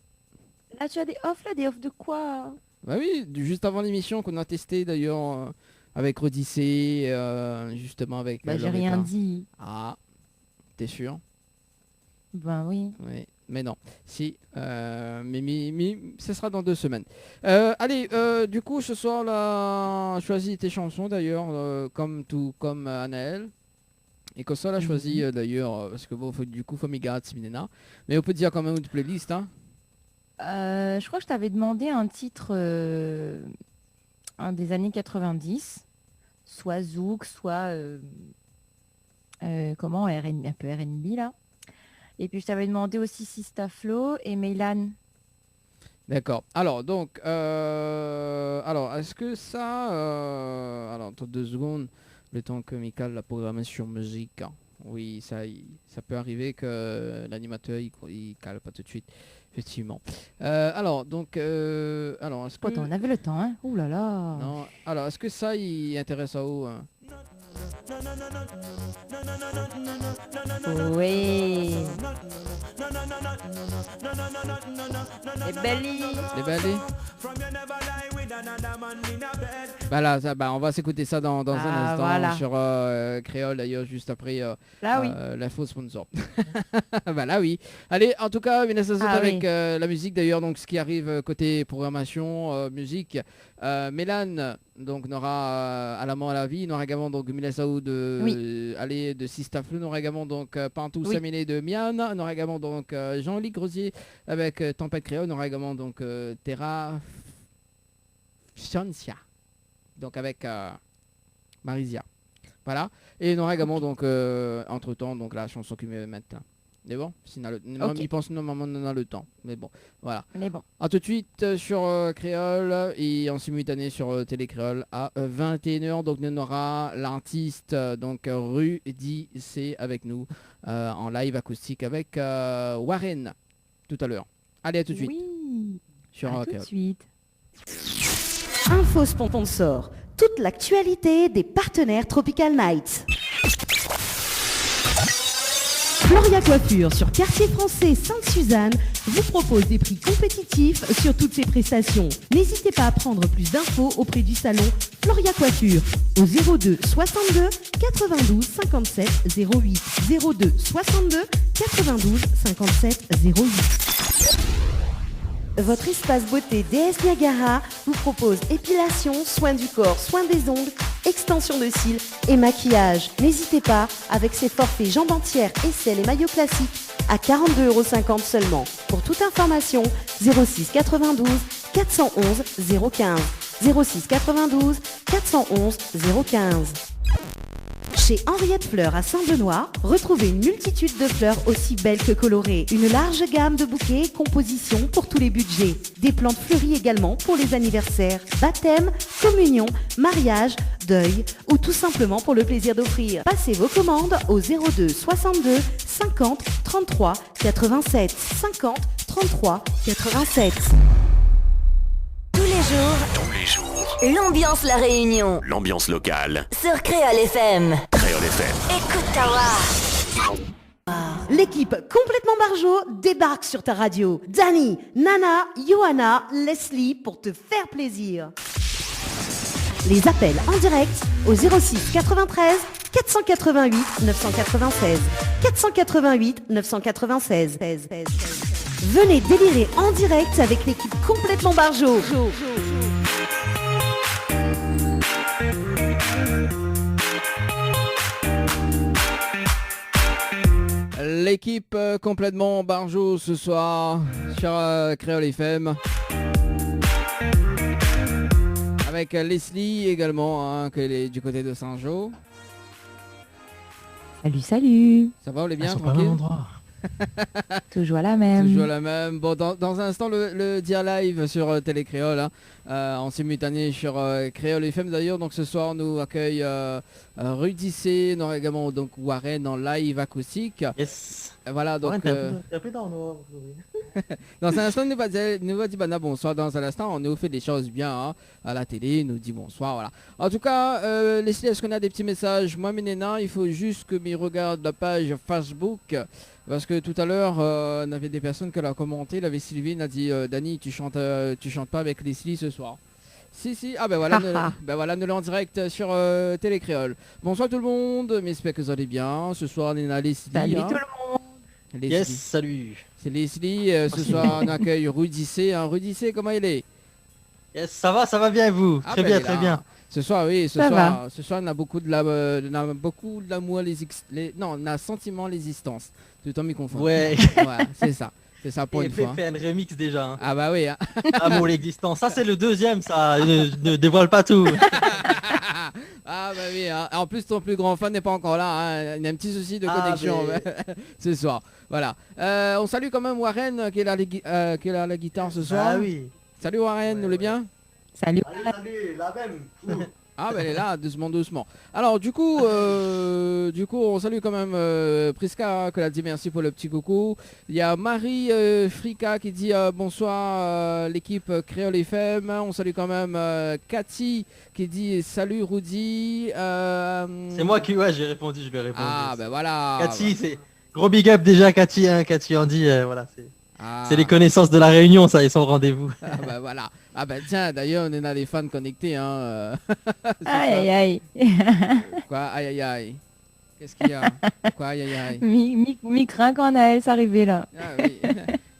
Là, tu as des off de quoi? Bah oui, juste avant l'émission qu'on a testé d'ailleurs avec Odyssée, justement avec. Bah, j'ai rien dit. Ah, t'es sûr? Ben oui. Oui, mais non. Si, mais ce sera dans 2 semaines. Allez, du coup, ce soir, là, choisis tes chansons d'ailleurs, comme Anaël. Et comme ça, là, choisi d'ailleurs, parce que bon, du coup, faut m'y garder Siminena. Mais on peut dire quand même une playlist, hein. Je crois que je t'avais demandé un titre un des années 90, soit Zouk, soit comment, RN, un peu R&B là. Et puis je t'avais demandé aussi Sista Flo et Meylan. D'accord. Alors, donc, est-ce que ça... alors, attends 2 secondes, le temps que Michael la programmation musique. Hein. Oui, ça peut arriver que l'animateur, il cale pas tout de suite. Effectivement. Donc, est-ce que... on avait le temps, hein. Ouh là là. Non. Alors, est-ce que ça, il intéresse à où hein? Oui. Les bellies. Les balais. Bah là, on va s'écouter ça dans un instant voilà. sur Créole d'ailleurs juste après là, oui. l'info sponsor. Bah là oui. Allez, en tout cas, avec la musique d'ailleurs, donc ce qui arrive côté programmation, musique. Mélan, donc on aura à la mort à la vie, on aura également donc Milasaou de Sista Flo, on aura également donc Pantou Samélé de Mian, on aura également donc Jean-Luc Rosier avec Tempête Créole, on aura également donc Terra Chancia, donc avec Marisia. Voilà. Et il y aura également donc entre temps donc la chanson qui me maintenant. Mais bon, il pense normalement on a le temps. Mais bon, voilà. Mais bon. A tout de suite sur Créole et en simultané sur Télé Créole à 21h. Donc on aura l'artiste donc Rudy C avec nous en live acoustique avec Warren tout à l'heure. Allez, à tout de suite. Oui. Sur à tout de suite. Info sponsor. Toute l'actualité des partenaires Tropical Nights. Floria Coiffure sur Quartier Français Sainte-Suzanne vous propose des prix compétitifs sur toutes ses prestations. N'hésitez pas à prendre plus d'infos auprès du salon Floria Coiffure au 02 62 92 57 08 02 62 92 57 08. Votre espace beauté DS Niagara vous propose épilation, soins du corps, soins des ongles, extension de cils et maquillage. N'hésitez pas avec ses forfaits jambes entières, aisselles et maillots classiques à 42,50 € seulement. Pour toute information, 06 92 411 015. 06 92 411 015. Chez Henriette Fleurs à Saint-Benoît, retrouvez une multitude de fleurs aussi belles que colorées. Une large gamme de bouquets et compositions pour tous les budgets. Des plantes fleuries également pour les anniversaires, baptêmes, communion, mariage, deuil ou tout simplement pour le plaisir d'offrir. Passez vos commandes au 02 62 50 33 87 50 33 87. Tous les jours, l'ambiance La Réunion. L'ambiance locale. Sur Créole FM. Créole FM. Écoute ta L'équipe complètement barjo débarque sur ta radio. Dani, Nana, Johanna, Leslie pour te faire plaisir. Les appels en direct au 06 93 488 996. 488 996. Venez délirer en direct avec l'équipe complètement barjo. L'équipe complètement barjo ce soir sur Créole FM. Avec Leslie également, qu'elle est du côté de Saint-Jean. Salut. Ça va, on est bien, tranquille. Pas au même endroit. Toujours la même. Toujours la même. Bon, dans un instant, le Dia Live sur Télé Créole, en simultané sur Créole FM d'ailleurs. Donc ce soir, nous accueille Rudy C, nous aura également donc Warren en live acoustique. Yes. Voilà, donc... un peu dans le noir aujourd'hui. Dans un instant, nous va dire bonsoir. Dans un instant, on nous fait des choses bien à la télé, nous dit bonsoir, voilà. En tout cas, Leslie, est-ce qu'on a des petits messages? Moi, Ménéna, il faut juste que je regarde la page Facebook. Parce que tout à l'heure, on avait des personnes qui l'ont commenté. Il avait Sylvie, a dit Dani, tu chantes pas avec Leslie ce soir. Si, ah ben voilà, nous l'en en direct sur Télé Créole. Bonsoir tout le monde, j'espère que vous allez bien. Ce soir, on est à Leslie. Salut tout le monde. Leslie. Yes, salut. C'est Leslie, ce soir on accueille Rudy C. Rudy C, comment il est? Yes, ça va bien et vous? Très bien. Ce soir, oui, ce soir on a beaucoup de l'amour, on a sentiment l'existence. Tout en m'y confond. Ouais. Voilà, c'est ça pour une fois. fait un remix déjà. Hein. Ah bah oui. Hein. Amour l'existence. Ça c'est le deuxième, ça. Ne dévoile pas tout. Ah bah oui. Hein. En plus ton plus grand fan n'est pas encore là. Hein. Il y a un petit souci de connexion ce soir. Voilà. On salue quand même Warren qui est là la guitare ce soir. Ah oui. Salut Warren, nous le bien? Salut, la même. Ah ben elle est là, doucement. Alors du coup, on salue quand même Priska, que l'a dit merci pour le petit coucou. Il y a Marie Frika qui dit bonsoir l'équipe Créole FM. On salue quand même Cathy qui dit salut Rudy. C'est moi qui j'ai répondu, je vais répondre. Ah ben voilà. Cathy, c'est gros big up déjà Cathy, Cathy Andy, voilà c'est. C'est les connaissances de la Réunion, ça, ils sont au rendez-vous. Ah bah voilà. Ah bah tiens, d'ailleurs, on est là des fans connectés. Hein. Aïe. Quoi? Aïe. Qu'est-ce qu'il y a? Quoi? Aïe. Mi craint quand Naël s'arrivait là. Ah oui.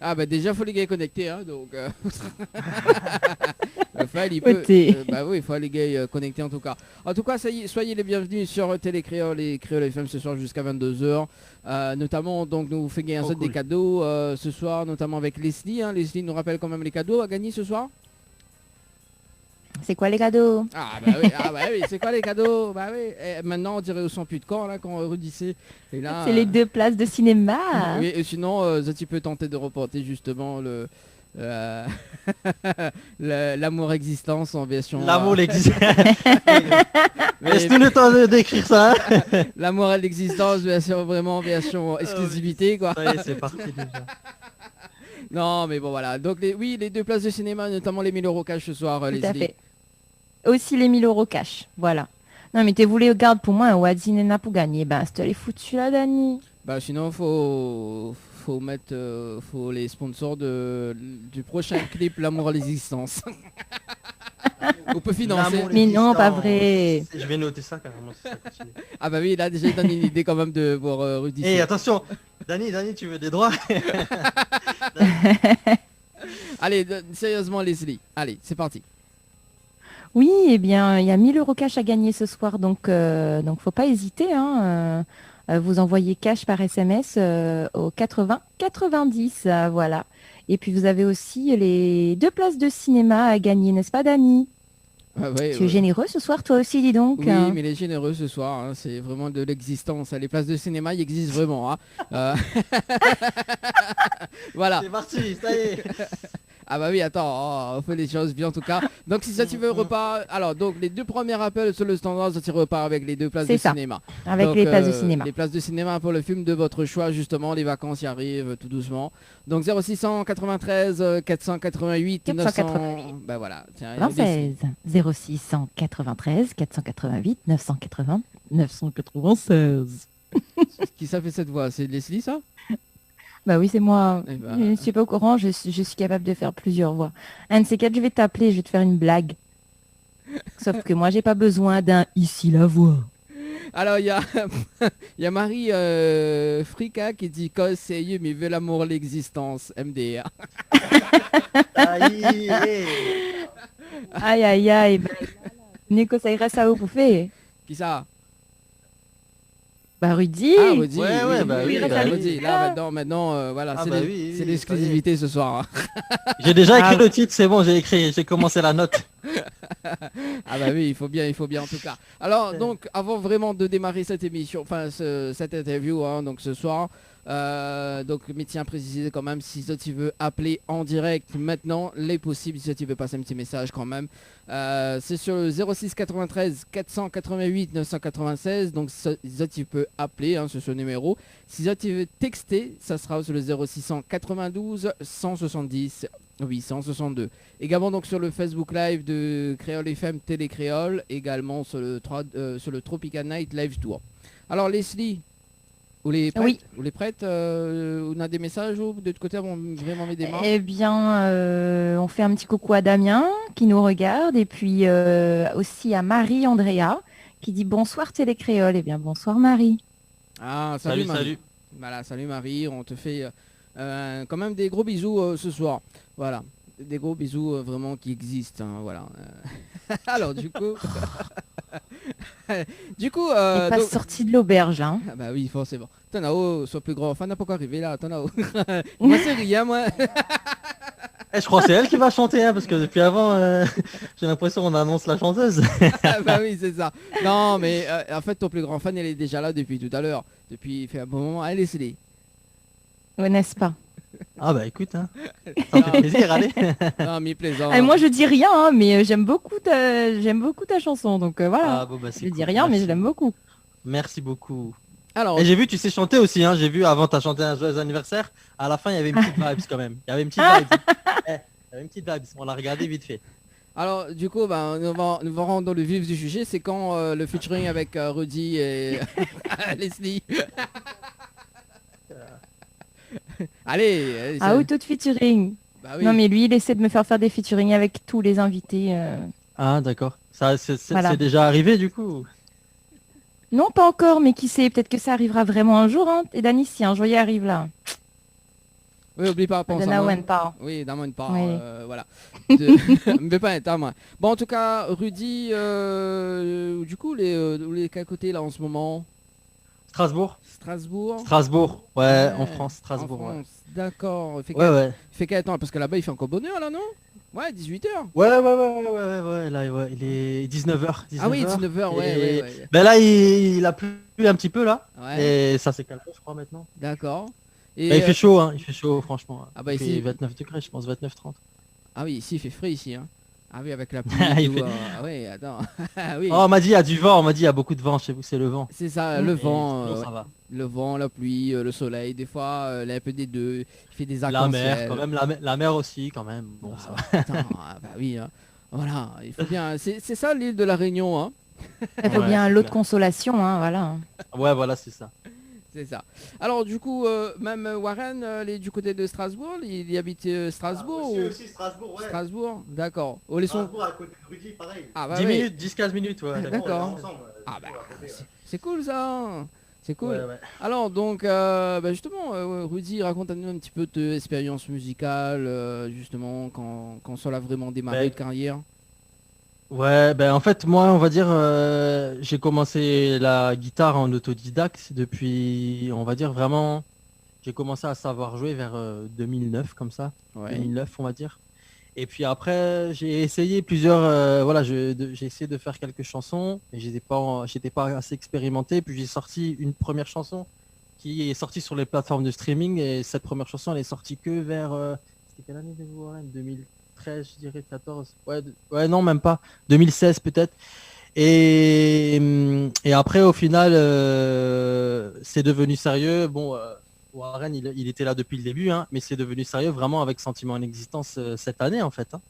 Ah bah déjà, faut les gars connectés. Hein, donc, il faut les gars connectés en tout cas. En tout cas, soyez les bienvenus sur Télé Créole et Créole FM ce soir jusqu'à 22h. Notamment, donc, nous fait gagner des cadeaux ce soir, notamment avec Leslie. Hein. Leslie nous rappelle quand même les cadeaux à gagner ce soir. C'est quoi les cadeaux? bah oui, c'est quoi les cadeaux? Bah oui, et maintenant on dirait au son plus de camp là quand Rudy c'est. C'est les 2 places de cinéma. Oui, et sinon, tu peux tenter de reporter justement l'amour existence en version. L'amour l'existence. Laisse-nous le temps d'écrire ça. L'amour à l'existence version exclusivité quoi. Ça y est, c'est parti déjà. Non mais bon voilà. Donc les 2 places de cinéma, notamment les 1000 € cash ce soir, Tout Leslie. à fait. Aussi les 1000 € cash. Voilà. Non mais t'es voulu garde pour moi un Wadzinena pour gagner. Ben c'était les foutus là, Dani. Bah sinon faut mettre faut les sponsors du prochain clip L'amour à l'existence. On peut financer. Mais non, pas vrai. Je vais noter ça carrément si ça continue. Ah bah oui, là déjà il donne une idée quand même de voir Rudy. Et attention, Dani, tu veux des droits? Allez, sérieusement Leslie. Allez, c'est parti. Oui, eh bien, il y a 1000 € cash à gagner ce soir, donc faut pas hésiter. Hein, vous envoyez cash par SMS au 80 90, voilà. Et puis vous avez aussi les 2 places de cinéma à gagner, n'est-ce pas, Dani? Ouais, tu es généreux ce soir, toi aussi, dis donc. Oui, mais il est généreux ce soir. Hein, c'est vraiment de l'existence. Les places de cinéma, ils existent vraiment. Hein. Voilà. C'est parti, ça y est. Ah bah oui, attends, on fait les choses bien en tout cas. Donc si ça tu veux repart, alors donc les 2 premiers appels sur le standard, ça tu repart avec les 2 places de cinéma. Avec donc, les places de cinéma. Les places de cinéma pour le film de votre choix, justement, les vacances y arrivent tout doucement. Donc 0693 488 900. Bah voilà. Tiens, 96 0693 488 980 996. Qui ça fait cette voix? C'est Leslie ça? Bah oui, c'est moi. Eh ben... Je ne suis pas au courant, je suis capable de faire plusieurs voix. Un de ces 4, je vais t'appeler, je vais te faire une blague. Sauf que moi, j'ai pas besoin d'un ici la voix. Alors, il y a Marie Frika qui dit « sérieux, mais veut l'amour l'existence, MDR. » Aïe, aïe, aïe. Nico, ça irait ça où pour faire? Qui ça? Bah Rudy. Ah Rudy, ouais, bah oui, Rudy. Là maintenant voilà, c'est l'exclusivité ce soir. J'ai déjà écrit le titre, c'est bon, j'ai commencé la note. Ah bah oui, il faut bien en tout cas. Alors donc avant vraiment de démarrer cette émission, enfin cette interview, hein, donc ce soir, donc mais tiens à préciser quand même si tu veux appeler en direct maintenant, les possibles, si tu veux passer un petit message quand même. C'est sur le 06 93 488 996, donc ça tu peux appeler hein, sur ce numéro. Si tu veux texter, ça sera sur le 0692 170 862. Également donc sur le Facebook Live de Créole FM Télé Créole, également sur le Tropical Night Live Tour. Alors Leslie, vous les prêtes, oui. Vous les prêtes on a des messages ou de l'autre côté on vraiment mis des mains? Eh bien, on fait un petit coucou à Damien qui nous regarde et puis aussi à Marie-Andrea qui dit bonsoir Télé Créole. Eh bien, bonsoir Marie. Ah, salut Marie. Salut. Voilà, salut Marie, on te fait quand même des gros bisous ce soir. Voilà, des gros bisous vraiment qui existent. Hein, voilà. Alors du coup... du coup... Il passe sorti de l'auberge. Hein. Ah bah oui, forcément. Tonao, sois plus grand fan, n'a pas encore arrivé là, Tonao. Moi c'est rien, moi. Je crois que c'est elle qui va chanter, hein, parce que depuis avant, j'ai l'impression qu'on annonce la chanteuse. Bah oui, c'est ça. Non, mais en fait, ton plus grand fan, elle est déjà là depuis tout à l'heure. Depuis, il fait un bon moment. Allez, laissez-les. Ouais, n'est-ce pas? Ah bah écoute, hein. Ça fait plaisir, allez. Non, mais plaisant. Moi, je dis rien, hein, mais j'aime beaucoup ta chanson, donc voilà. Ah, bon, bah, je dis rien, mais je l'aime beaucoup. Merci beaucoup. Alors, et j'ai vu, tu sais chanter aussi, hein. J'ai vu avant, t'as chanté un joyeux anniversaire. À la fin, il y avait une petite vibes quand même. Il y avait une petite vibes. Il y avait une petite vibes. On l'a regardé vite fait. Alors, du coup, bah, nous allons rentrer dans le vif du sujet. C'est quand le featuring avec Rudy et Leslie. Allez. Auto de featuring. Bah oui. Non, mais lui, il essaie de me faire des featuring avec tous les invités. Ah, d'accord. Ça, Voilà. C'est déjà arrivé du coup? Non, pas encore, mais qui sait, peut-être que ça arrivera vraiment un jour. Hein. Et Dani, si un jour il arrive là. Oui, oublie pas, pense à moi. Oui, dans mon part, oui. voilà. Mais pas un moi. Bon, en tout cas, Rudy, du coup, les qu'à côté là en ce moment? Strasbourg, ouais, en France, Strasbourg. En France. Ouais. D'accord. Ouais. Il fait quel temps? Parce que là-bas, il fait encore bonheur là, non? Ouais, 18h. Ouais, là, ouais, il est 19h. Ah oui, 19h, ouais. Ben là, il a plu un petit peu, là. Ouais. Et ça s'est calmé, je crois, maintenant. D'accord. Et il fait chaud, hein. Il fait chaud, franchement. Ah bah il ici... fait 29 degrés, je pense, 29-30. Ah oui, ici, il fait frais, ici, hein. Ah oui, avec la pluie et tout, ah ouais, attends. Oui. Oh, on m'a dit, il y a du vent, on m'a dit, il y a beaucoup de vent chez vous, c'est le vent. C'est ça, le vent. Sinon, ça va. Le vent, la pluie, le soleil, des fois, il y a un peu des deux. Il fait des La arcs-en-ciel. mer, quand même, la mer aussi, quand même. Bon, ça va. Attends, bah oui, hein. Voilà, il faut bien. C'est ça l'île de la Réunion, hein. Il faut bien un lot de consolation, hein, voilà. Ouais, voilà, c'est ça. C'est ça. Alors du coup, même Warren, il est du côté de Strasbourg, il habite Strasbourg Aussi Strasbourg, ouais. Strasbourg, d'accord. Strasbourg à côté de Rudy, pareil. Ah bah 10 oui. minutes, 10-15 minutes, ouais. D'accord. Ensemble, Ah bah, c'est cool ça. C'est cool. Ouais. Alors donc, justement, Rudy, raconte-nous un petit peu de expérience musicale, justement, quand ça a vraiment démarré de carrière. Ouais, ben en fait, moi, on va dire, j'ai commencé la guitare en autodidacte depuis, on va dire, vraiment, j'ai commencé à savoir jouer vers 2009, comme ça. Ouais. 2009, on va dire. Et puis après, j'ai essayé plusieurs, voilà, j'ai essayé de faire quelques chansons, mais j'étais pas assez expérimenté. Puis j'ai sorti une première chanson qui est sortie sur les plateformes de streaming, et cette première chanson, elle est sortie que vers, c'était quelle année de vous, Warren 2013, je dirais 14. Ouais, non, même pas. 2016 peut-être. Et après, au final, c'est devenu sérieux. Bon, Warren, il était là depuis le début, hein, mais c'est devenu sérieux vraiment avec Sentiment en existence cette année, en fait. Hein.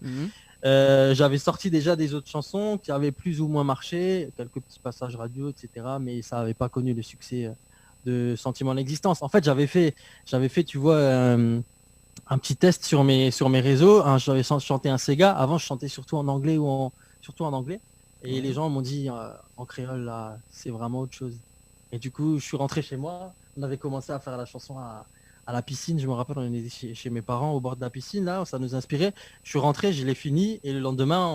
J'avais sorti déjà des autres chansons qui avaient plus ou moins marché, quelques petits passages radio, etc. Mais ça n'avait pas connu le succès de Sentiment en existence. En fait, j'avais fait, tu vois, un petit test sur mes réseaux. Hein, j'avais chanté un Sega. Avant, je chantais surtout en anglais surtout en anglais. Et les gens m'ont dit en créole, là, c'est vraiment autre chose. Et du coup, je suis rentré chez moi. On avait commencé à faire la chanson à la piscine. Je me rappelle, on était chez mes parents au bord de la piscine. Là, ça nous inspirait. Je suis rentré, je l'ai fini. Et le lendemain,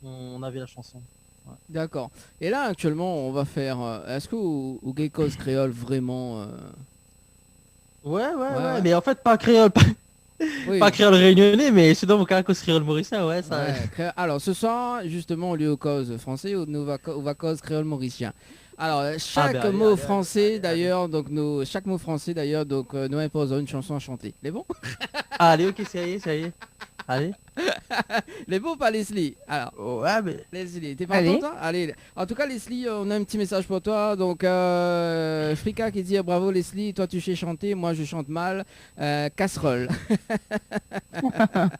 on avait la chanson. Ouais. D'accord. Et là, actuellement, on va faire... est-ce que au Gay Cause créole, vraiment... Ouais. Mais en fait, pas créole... Oui. Pas créole réunionnais, mais c'est dans mon cas cause créole mauricien, ouais. Ça... Ouais. Alors, ce soir, justement, au lieu au cause français, on va cause créole mauricien. Alors, chaque mot français d'ailleurs, donc chaque mot français d'ailleurs, donc nous imposons une chanson à chanter. Les bons? Allez, ok, ça y est. Allez. Les bons, pas Leslie. Alors, ouais, mais Leslie, t'es pas content? Allez. En tout cas, Leslie, on a un petit message pour toi. Donc, Frika qui dit bravo Leslie, toi tu sais chanter, moi je chante mal. Casserole. Voilà.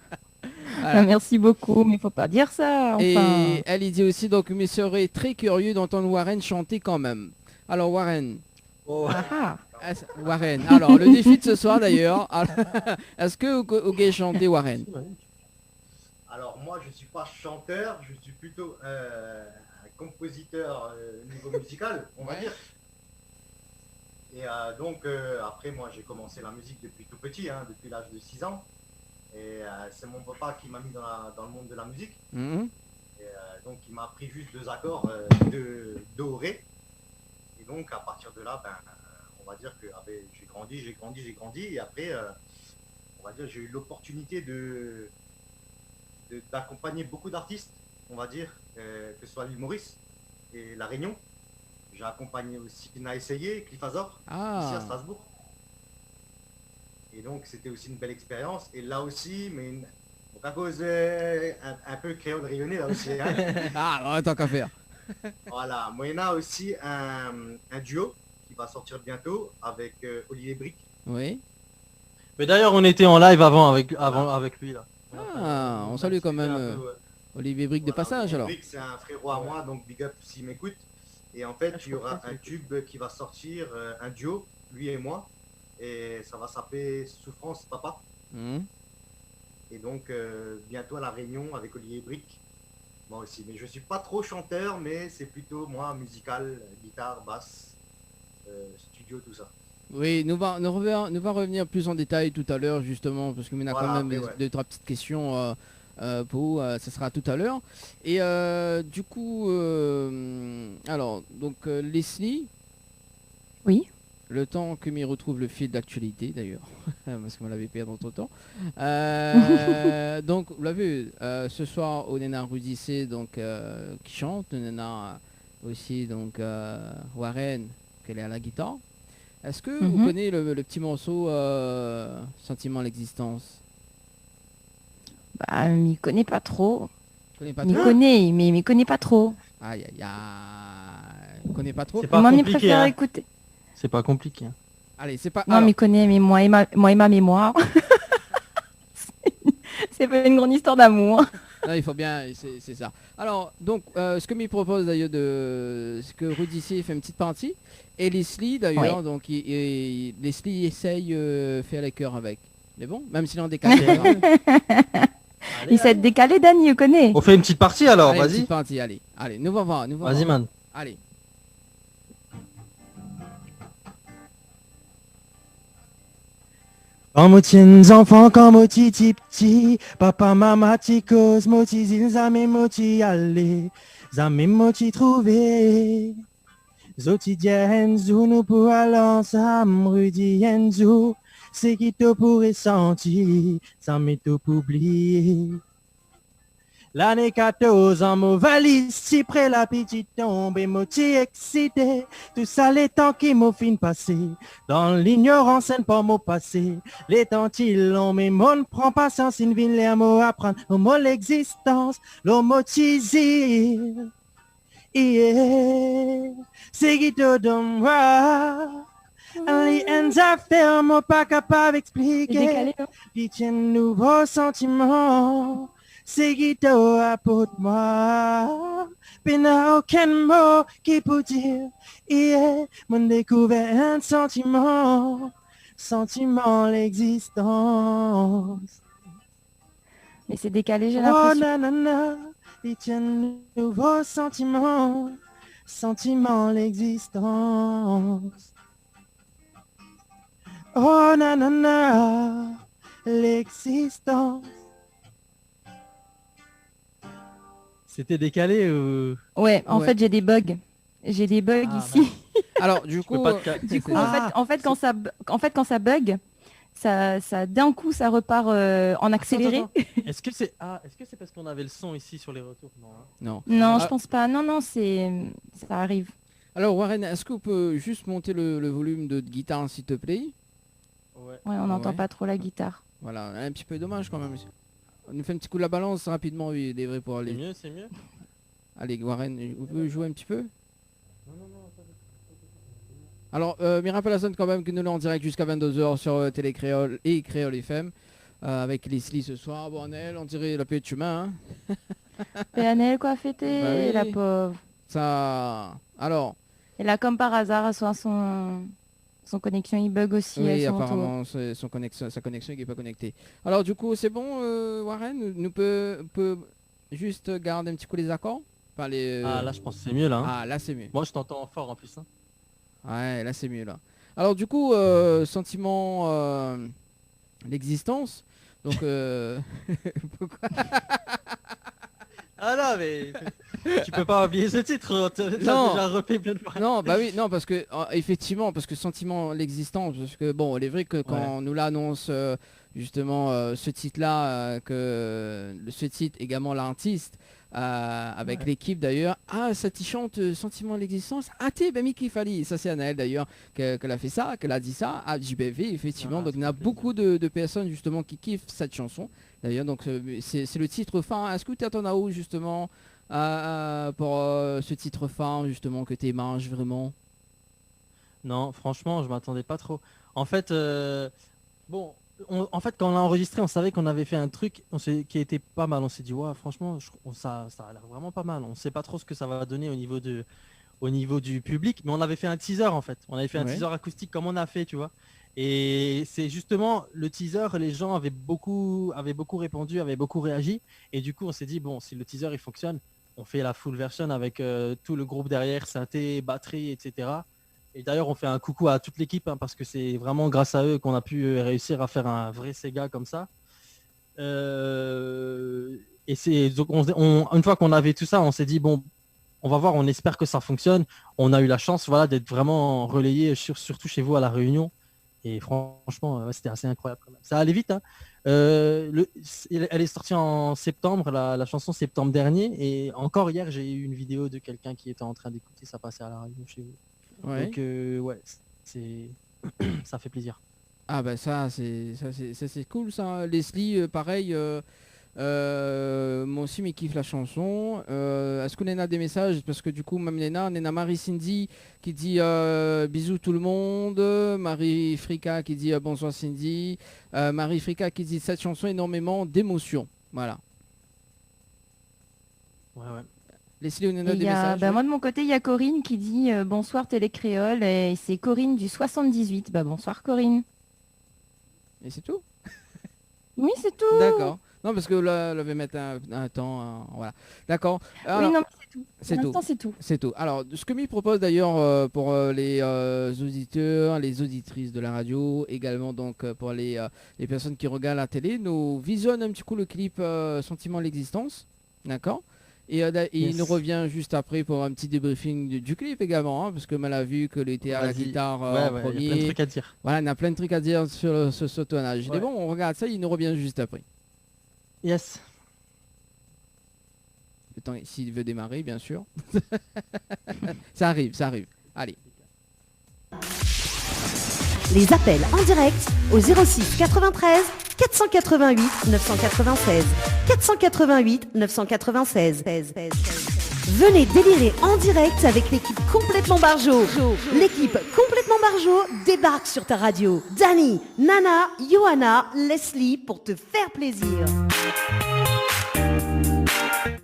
Merci beaucoup, mais faut pas dire ça. Enfin... Et elle y dit aussi, donc, mais serait très curieux d'entendre Warren chanter quand même. Alors, Warren. Oh. Warren. Alors, le défi de ce soir d'ailleurs. Est-ce que vous pouvez chanter Warren? Alors, moi, je suis pas chanteur, je suis plutôt un compositeur niveau musical, on va dire. Et donc, après, moi, j'ai commencé la musique depuis tout petit, hein, depuis l'âge de 6 ans. Et c'est mon papa qui m'a mis dans le monde de la musique. Et, donc il m'a appris juste 2 accords de do, ré. Et donc à partir de là, on va dire que j'ai grandi. Et après, on va dire j'ai eu l'opportunité d'accompagner beaucoup d'artistes, on va dire, que ce soit l'île Maurice et la Réunion. J'ai accompagné aussi Naessayé, Cliff Azor, ici à Strasbourg. Et donc c'était aussi une belle expérience. Et là aussi, mais donc à cause un peu créole rayonné là aussi. Hein. Tant qu'à faire. Voilà, moi il y en a aussi un duo qui va sortir bientôt avec Olivier Brick. Oui. Mais d'ailleurs on était en live avant avec lui là. On salue quand même Olivier Brick de passage alors. Brick c'est un frérot à moi, donc big up s'il m'écoute. Et en fait il y aura un tube qui va sortir, un duo, lui et moi. Et ça va s'appeler Souffrance Papa. Et donc bientôt à la Réunion avec Olivier Brick. Moi aussi, mais je suis pas trop chanteur, mais c'est plutôt moi musical, guitare, basse, studio, tout ça. Oui, nous va revenir plus en détail tout à l'heure justement, parce qu'il y a quand même 2-3 petites questions pour ça sera tout à l'heure. Et du coup, alors donc Leslie. Oui. Le temps que m'y retrouve le fil d'actualité d'ailleurs, parce qu'on l'avait perdu entre temps. Donc vous l'avez vu, ce soir au Nena Rudissé donc qui chante, le Nena aussi donc Warren qu'elle est à la guitare. Est-ce que vous connaissez le petit morceau Sentiment l'existence? Bah, m'y connaît pas trop. Connais pas M'y trop. connaît, mais m'y connaît pas trop. Aïe aïe aïe. Connais pas trop. C'est pas Moi, m'y compliqué, préfère hein. écouter. C'est pas compliqué. Hein. Allez, c'est pas. Non, m'y connaît, mais moi et ma mémoire. C'est pas une grande histoire d'amour. Non, il faut bien, c'est ça. Alors, donc, ce que m'y propose d'ailleurs c'est que Rudy C fait une petite partie et Leslie d'ailleurs, donc Leslie essaye faire les chœurs avec. Mais bon, même s'il en décale. Il s'est décalé, Dani, je connais. On fait une petite partie alors, Allez, vas-y. Une petite partie, allez, nous va voir, Vas-y, man. Allez. Quand moi tiens enfants, quand moi petit, papa, maman, ti cause, moi ti zil, zame, moi ti aller, zame, moi ti trouver. Zoti dienzu, nous pour aller ensemble, Rudy Enzu, c'est qui te pourrait sentir, zame, te pour oublier. L'année 14 en mon valise, si près la petite tombe et moi t'y excité. Tout ça les temps qui m'ont fin passé, dans l'ignorance et pas mon passé. Les temps ils long, mais mon prend patience, une ville les mots apprendre, au mot l'existence, l'homme t'y yeah. C'est qui te donne moi. Les ends à faire, moi pas capable d'expliquer. Puis tiens nouveau sentiment. C'est qui te apporte moi, mais n'a aucun mot qui peut dire, yeah, mon découvert un sentiment l'existence. Mais c'est décalé, j'ai l'impression. Oh nanana, il tient nouveau sentiment l'existence. Oh nanana, l'existence. C'était décalé ou... Ouais, en fait, j'ai des bugs. J'ai des bugs ici. Alors, du coup, en fait, quand ça bug, ça d'un coup, ça repart en accéléré. Attends. Est-ce que c'est parce qu'on avait le son ici sur les retours? Non. Non, je pense pas. Non, ça arrive. Alors, Warren, est-ce que vous pouvez juste monter le volume de guitare, s'il te plaît? Ouais, on n'entend pas trop la guitare. Voilà, un petit peu dommage quand même. On nous fait un petit coup de la balance rapidement, oui, il est vrai pour aller. C'est mieux. Allez, Warren, vous pouvez jouer un petit peu? Non. Alors, Mirapel Hassan quand même que nous l'avons en direct jusqu'à 22h sur Télé Créole et Créole FM. Avec Leslie ce soir. Bon, Annelle, on dirait la paix de chemin. Hein. Et Annelle, quoi, fêter, bah oui. la pauvre. Ça... Alors... Et là, comme par hasard, son connexion il bug aussi. Oui, apparemment sa connexion qui n'est pas connectée. Alors du coup c'est bon Warren, nous peut juste garder un petit coup les accords enfin, Ah là je pense que c'est mieux là. Hein. Ah là c'est mieux. Moi je t'entends fort en plus. Hein. Ouais là c'est mieux là. Alors du coup sentiment l'existence. Donc pourquoi Ah non mais tu peux pas oublier ce titre, t'as déjà repris plein de fois. Non bah oui, non parce que effectivement, parce que sentiment l'existence, parce que bon, il est vrai que quand on nous l'annonce justement ce titre là, que ce titre également l'artiste avec l'équipe d'ailleurs, ça t'y chante sentiment l'existence, t'es ben Mickey Fali, ça c'est Anaël d'ailleurs qu'elle a fait ça, qu'elle a dit ça à JBV effectivement, donc il y a beaucoup de personnes justement qui kiffent cette chanson d'ailleurs, donc c'est le titre phare. Est-ce que tu attends à où justement pour ce titre phare justement que tu manges vraiment? Non franchement je m'attendais pas trop. En fait bon en fait quand on l'a enregistré on savait qu'on avait fait un truc qui était pas mal. On s'est dit ouais franchement ça a l'air vraiment pas mal. On sait pas trop ce que ça va donner au niveau du public, mais on avait fait un teaser en fait. On avait fait un teaser acoustique comme on a fait, tu vois. Et c'est justement le teaser, les gens avaient beaucoup répondu, avaient beaucoup réagi. Et du coup on s'est dit bon, si le teaser il fonctionne, on fait la full version avec tout le groupe derrière, synthé, batterie, etc. Et d'ailleurs on fait un coucou à toute l'équipe parce que c'est vraiment grâce à eux qu'on a pu réussir à faire un vrai Sega comme ça. Et c'est donc une fois qu'on avait tout ça, on s'est dit bon, on va voir, on espère que ça fonctionne. On a eu la chance voilà, d'être vraiment relayé, surtout chez vous à La Réunion. Et franchement, c'était assez incroyable quand même. Ça allait vite. Hein. Elle est sortie en septembre, la chanson septembre dernier. Et encore hier, j'ai eu une vidéo de quelqu'un qui était en train d'écouter ça passer à La Réunion chez vous. Ouais. Donc ouais, ça fait plaisir. Ah bah ça c'est cool ça. Leslie, pareil. Moi aussi, mais kiffe la chanson. Est-ce qu'on a des messages? Parce que du coup, même Nena Marie Cindy qui dit bisous tout le monde. Marie Frika qui dit bonsoir Cindy. Marie Frika qui dit cette chanson énormément d'émotion. Voilà. Ouais. Leslie, on a des messages. Moi de mon côté, il y a Corinne qui dit bonsoir Télécréole et c'est Corinne du 78. Bonsoir Corinne. Et c'est tout? Oui, c'est tout. D'accord. Non, parce que là, elle avait mettre un temps. Voilà. D'accord. Alors, oui, non, c'est tout. C'est tout. C'est tout. C'est tout. Alors, ce que m'y propose d'ailleurs pour les auditeurs, les auditrices de la radio, également donc pour les personnes qui regardent la télé, nous visionnons un petit coup le clip Sentiment l'existence. D'accord. Et il nous revient juste après pour un petit débriefing du clip également, hein, parce que mal a vu que était à la guitare premier. Il y a plein de trucs à dire. Voilà, on a plein de trucs à dire sur ce tournage. Mais bon, on regarde ça, il nous revient juste après. Yes. Le temps, s'il veut démarrer, bien sûr. ça arrive. Allez. Les appels en direct au 06 93 488 996. 488 996. Venez délirer en direct avec l'équipe Complètement Barjo. L'équipe Complètement Barjo débarque sur ta radio. Dani, Nana, Johanna, Leslie pour te faire plaisir.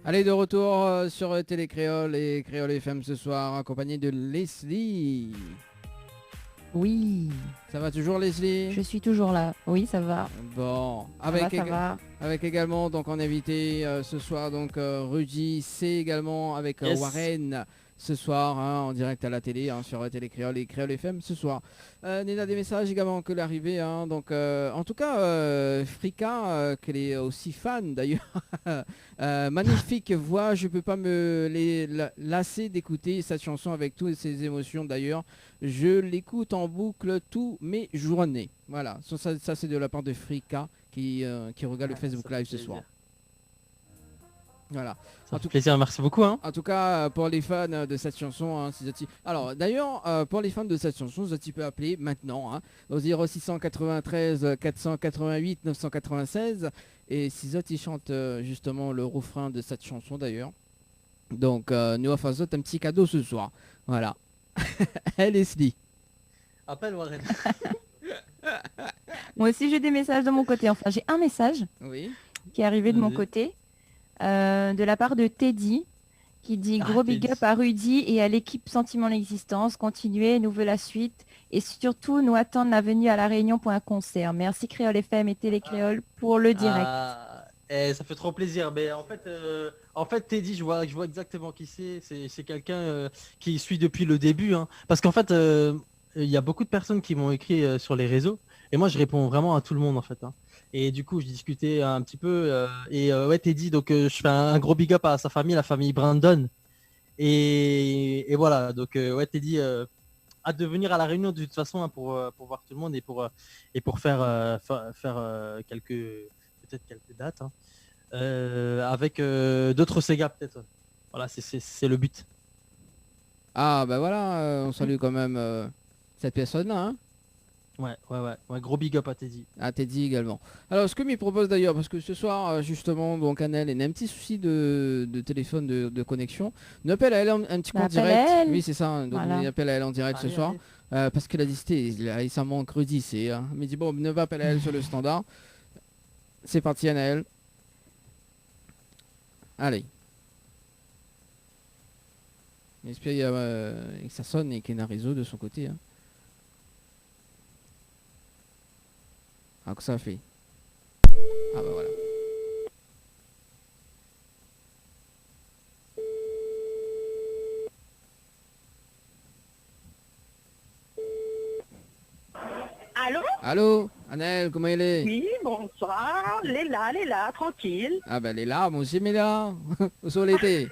Allez, de retour sur Télécréole et Créole FM ce soir, accompagné de Leslie. Oui. Ça va toujours, Leslie? Je suis toujours là. Oui, ça va. Bon, ça va. Avec également donc en invité ce soir donc Rudy, c'est également avec Warren ce soir en direct à la télé sur Télécréole et Créole FM ce soir. Nena, des messages également que l'arrivée donc en tout cas Frika qu'elle est aussi fan d'ailleurs. Magnifique voix, je peux pas me lasser d'écouter cette chanson avec toutes ses émotions d'ailleurs. Je l'écoute en boucle tous mes journées. Voilà, ça c'est de la part de Frika qui regarde le Facebook Live ce soir. Voilà. Ça fait plaisir, merci beaucoup. Hein. En tout cas, pour les fans de cette chanson, alors d'ailleurs, pour les fans de cette chanson, Zati peut appeler maintenant au 0693 488 996 et si Zati chante justement le refrain de cette chanson d'ailleurs. Donc, nous offrons un petit cadeau ce soir. Voilà. Leslie. Appelle Warren. Moi aussi j'ai des messages de mon côté. Enfin, j'ai un message qui est arrivé de mon côté. De la part de Teddy qui dit gros big up à Rudy et à l'équipe Sentiment l'existence, continuez, nous veut la suite et surtout nous attendre la venue à La Réunion pour un concert. Merci Créole FM et Télécréole pour le direct. Ça fait trop plaisir, mais en fait Teddy, je vois exactement qui c'est quelqu'un qui suit depuis le début, hein. Parce qu'en fait il y a beaucoup de personnes qui m'ont écrit sur les réseaux et moi je réponds vraiment à tout le monde en fait, hein. Et du coup, je discutais un petit peu. Teddy, donc je fais un gros big up à sa famille, la famille Brandon. Et voilà, donc Teddy, hâte de venir à La Réunion de toute façon pour voir tout le monde et pour faire peut-être quelques dates. Avec d'autres Sega peut-être. Voilà, c'est le but. Ah, bah voilà, on salue quand même cette personne-là. Hein. Ouais, gros big up à Teddy. À Teddy également. Alors, ce que m'y propose d'ailleurs, parce que ce soir, justement, donc Annelle, elle a un petit souci de téléphone de connexion. Nous appelle à elle un petit coup en direct. Oui, c'est ça. Donc, on appelle à elle en direct ce soir. Parce qu'elle a dit, ça manque Rudy, c'est. Mais dit, bon, ne va appeler à elle sur le standard. C'est parti, Annelle. Allez. J'espère que ça sonne et qu'il y a un réseau de son côté. Hein. Ah, que ça fait. Ah bah voilà. Allô? Allô, Annelle, comment elle est? Oui, bonsoir. Elle est là, tranquille. Ah bah elle est là, moi aussi, mais là. Au sol l'été.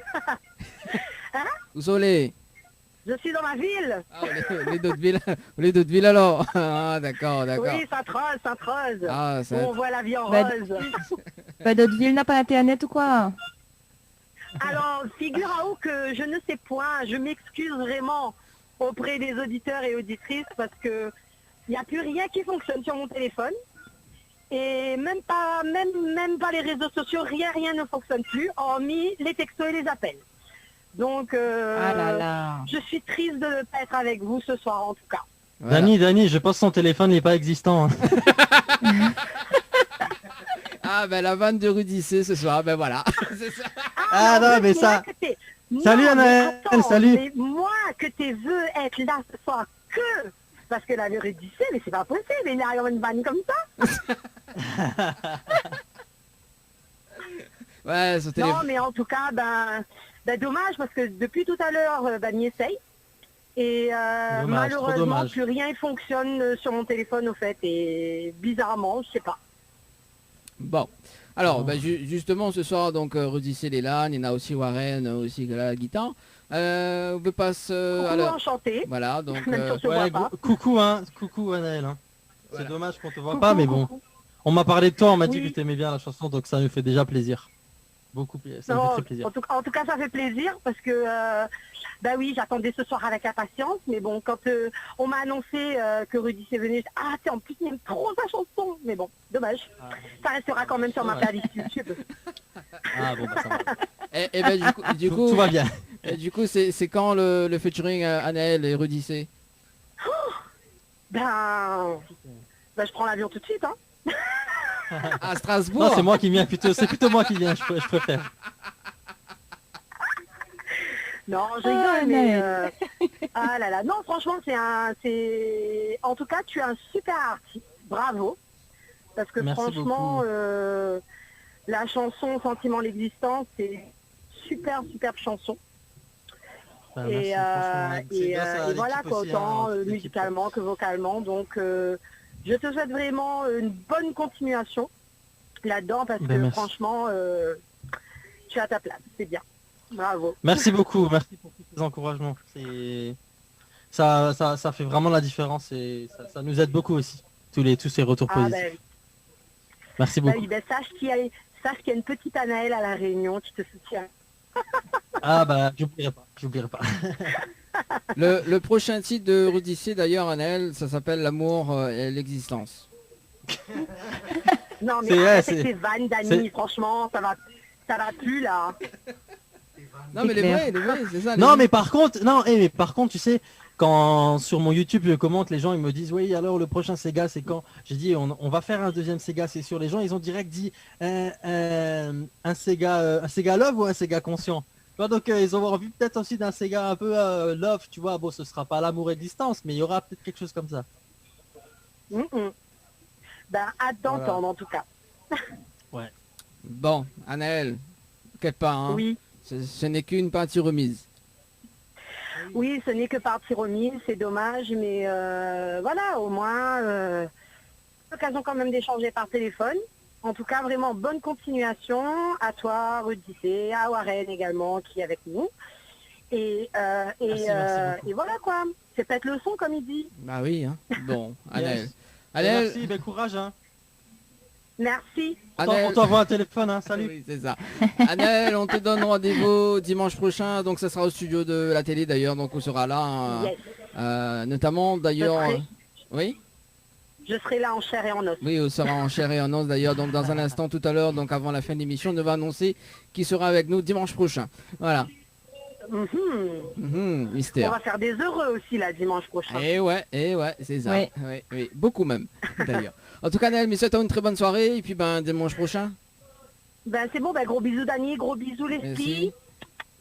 Hein? Où sont les? Je suis dans ma ville. Ah, les d'autres villes, les d'autres villes alors. Ah, d'accord. Oui, Sainte-Rose. Ah, où on voit la vie en Bah, rose. D'autres villes n'a pas internet ou quoi? Alors, figure-toi que je ne sais point, je m'excuse vraiment auprès des auditeurs et auditrices parce que il n'y a plus rien qui fonctionne sur mon téléphone. Et même pas les réseaux sociaux, rien ne fonctionne plus, hormis les textos et les appels. Donc, je suis triste de ne pas être avec vous ce soir en tout cas. Voilà. Dani, je pense que son téléphone n'est pas existant. Hein. Ah ben la vanne de Rudy C ce soir, ben voilà. Ça. Non mais ça... Salut Anaël, salut. Mais moi que tu veux être là ce soir que... Parce que la Rudy C, mais c'est pas possible, il arrive une vanne comme ça. Ouais, ce téléphone. Non mais en tout cas, dommage parce que depuis tout à l'heure, il essaye. Et malheureusement, plus rien ne fonctionne sur mon téléphone au fait. Et bizarrement, je sais pas. Bon. Alors, justement, ce soir, donc, Rudy C est là, Nina aussi, Warren aussi, la guitare. On peut passer... Coucou, enchanté. Voilà, donc... coucou Anaël. Hein. C'est dommage qu'on te voit pas, mais bon. On m'a parlé de toi, on m'a dit que tu aimais bien la chanson, donc ça nous fait déjà plaisir. Beaucoup, ça me fait très plaisir. En tout cas, ça fait plaisir parce que, oui, j'attendais ce soir avec impatience, mais bon, quand on m'a annoncé que Rudy C venait, en plus, il aime trop sa chanson, mais bon, dommage. Ça restera quand même sur ma playlist YouTube. Ah bon, ça va. Et ben du coup, tout va bien. Et du coup, c'est quand le featuring Anaël et Rudy C? Je prends l'avion tout de suite, hein. À Strasbourg. Non, c'est moi qui viens plutôt. C'est plutôt moi qui viens. Je préfère. Non, je rigole, mais ah là là. Non, franchement, en tout cas, tu es un super artiste. Bravo. Parce que merci franchement, la chanson Sentiment l'existence, c'est superbe chanson. Merci, et voilà quoi, autant musicalement que vocalement. Donc je te souhaite vraiment une bonne continuation là-dedans parce que franchement, tu as ta place, c'est bien. Bravo. Merci beaucoup, merci pour tous les encouragements. Ça fait vraiment la différence et ça nous aide beaucoup aussi, tous ces retours positifs. Merci beaucoup. Sache qu'il y a une petite Anaël à la Réunion qui te soutient. J'oublierai pas. Le prochain titre de Rudy C d'ailleurs, Anaël, ça s'appelle L'amour et l'existence. Non mais avec tes vannes, Dani, franchement, ça va plus là. Non mais les vrais, c'est ça. Mais par contre, tu sais, quand sur mon YouTube je commente, les gens ils me disent oui alors le prochain Sega c'est quand? J'ai dit on va faire un deuxième Sega, c'est sûr. Les gens ils ont direct dit un Sega Love ou un Sega conscient. Donc ils ont envie peut-être aussi d'un Sega un peu Love, tu vois. Bon, ce sera pas l'amour et distance, mais il y aura peut-être quelque chose comme ça. Hâte d'entendre en tout cas. Ouais. Bon, Anaël, quelque part, hein. Oui. Ce n'est qu'une partie remise. Oui, ce n'est que partie remise, c'est dommage, mais voilà, au moins, l'occasion quand même d'échanger par téléphone. En tout cas, vraiment bonne continuation à toi, Rudy C, à Warren également, qui est avec nous. Et voilà quoi, c'est peut-être le son comme il dit. Bah oui, hein. Bon, Anaël. Merci, bel courage. Hein. Merci. On t'envoie un téléphone, hein. Salut. Oui, c'est ça. Anaël, on te donne rendez-vous dimanche prochain, donc ça sera au studio de la télé d'ailleurs, donc on sera là. Notamment d'ailleurs... Oui. Je serai là en chair et en os. Oui, on sera en chair et en os d'ailleurs, donc dans un instant tout à l'heure, donc avant la fin de l'émission, on va annoncer qui sera avec nous dimanche prochain. Voilà. Mystère. On va faire des heureux aussi là dimanche prochain. Et ouais, c'est ça. Oui, beaucoup même d'ailleurs. En tout cas, Naël, mais souhaite une très bonne soirée et puis dimanche prochain. C'est bon, gros bisous Dani, gros bisous les filles.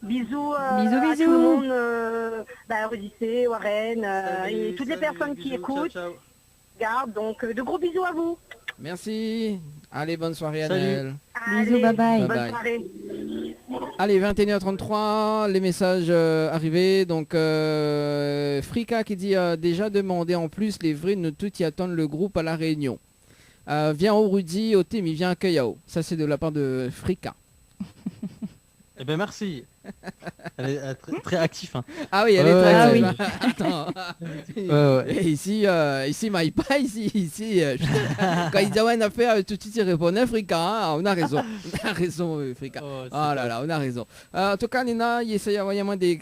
Bisous, bisous. À tout le monde, Rudy C, Warren et toutes les personnes qui écoutent. Ciao. Garde, donc de gros bisous à vous. Merci. Allez, bonne soirée Anaël. Bisous, bye bye. Bonne soirée. Allez, 21h33, les messages arrivés. Donc Frika qui dit déjà demandé en plus les vrais ne tout y attendent le groupe à la Réunion. Viens au Rudy, au Tim, il vient à Kayao. Ça c'est de la part de Frika. Eh ben merci. Elle est très active. Hein. Ah oui, elle est très active. Ouais. Et ici, m'aille pas ici. Quand il dit ouais, on a fait tout de suite il répond Africa. Hein, on a raison, Africa. Oh là là, on a raison. En tout cas, Nina, il essaie d'envoyer moi des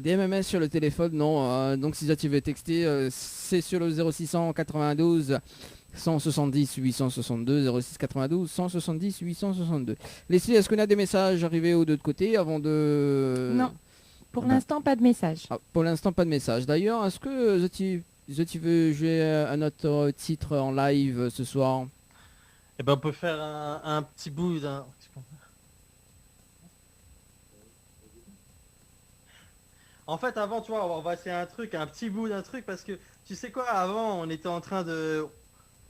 MMS sur le téléphone, non. Donc si tu veux texter, c'est sur le 0692. 170 862 06 92 170 862. Leslie, est-ce qu'on a des messages arrivés de l'autre côté avant de... Non, pour l'instant pas de message. Pour l'instant pas de message. D'ailleurs, est-ce que tu veux jouer un autre titre en live ce soir? Eh ben on peut faire un petit bout d'un... En fait avant tu vois on va essayer un petit bout d'un truc parce que tu sais quoi, avant on était en train de...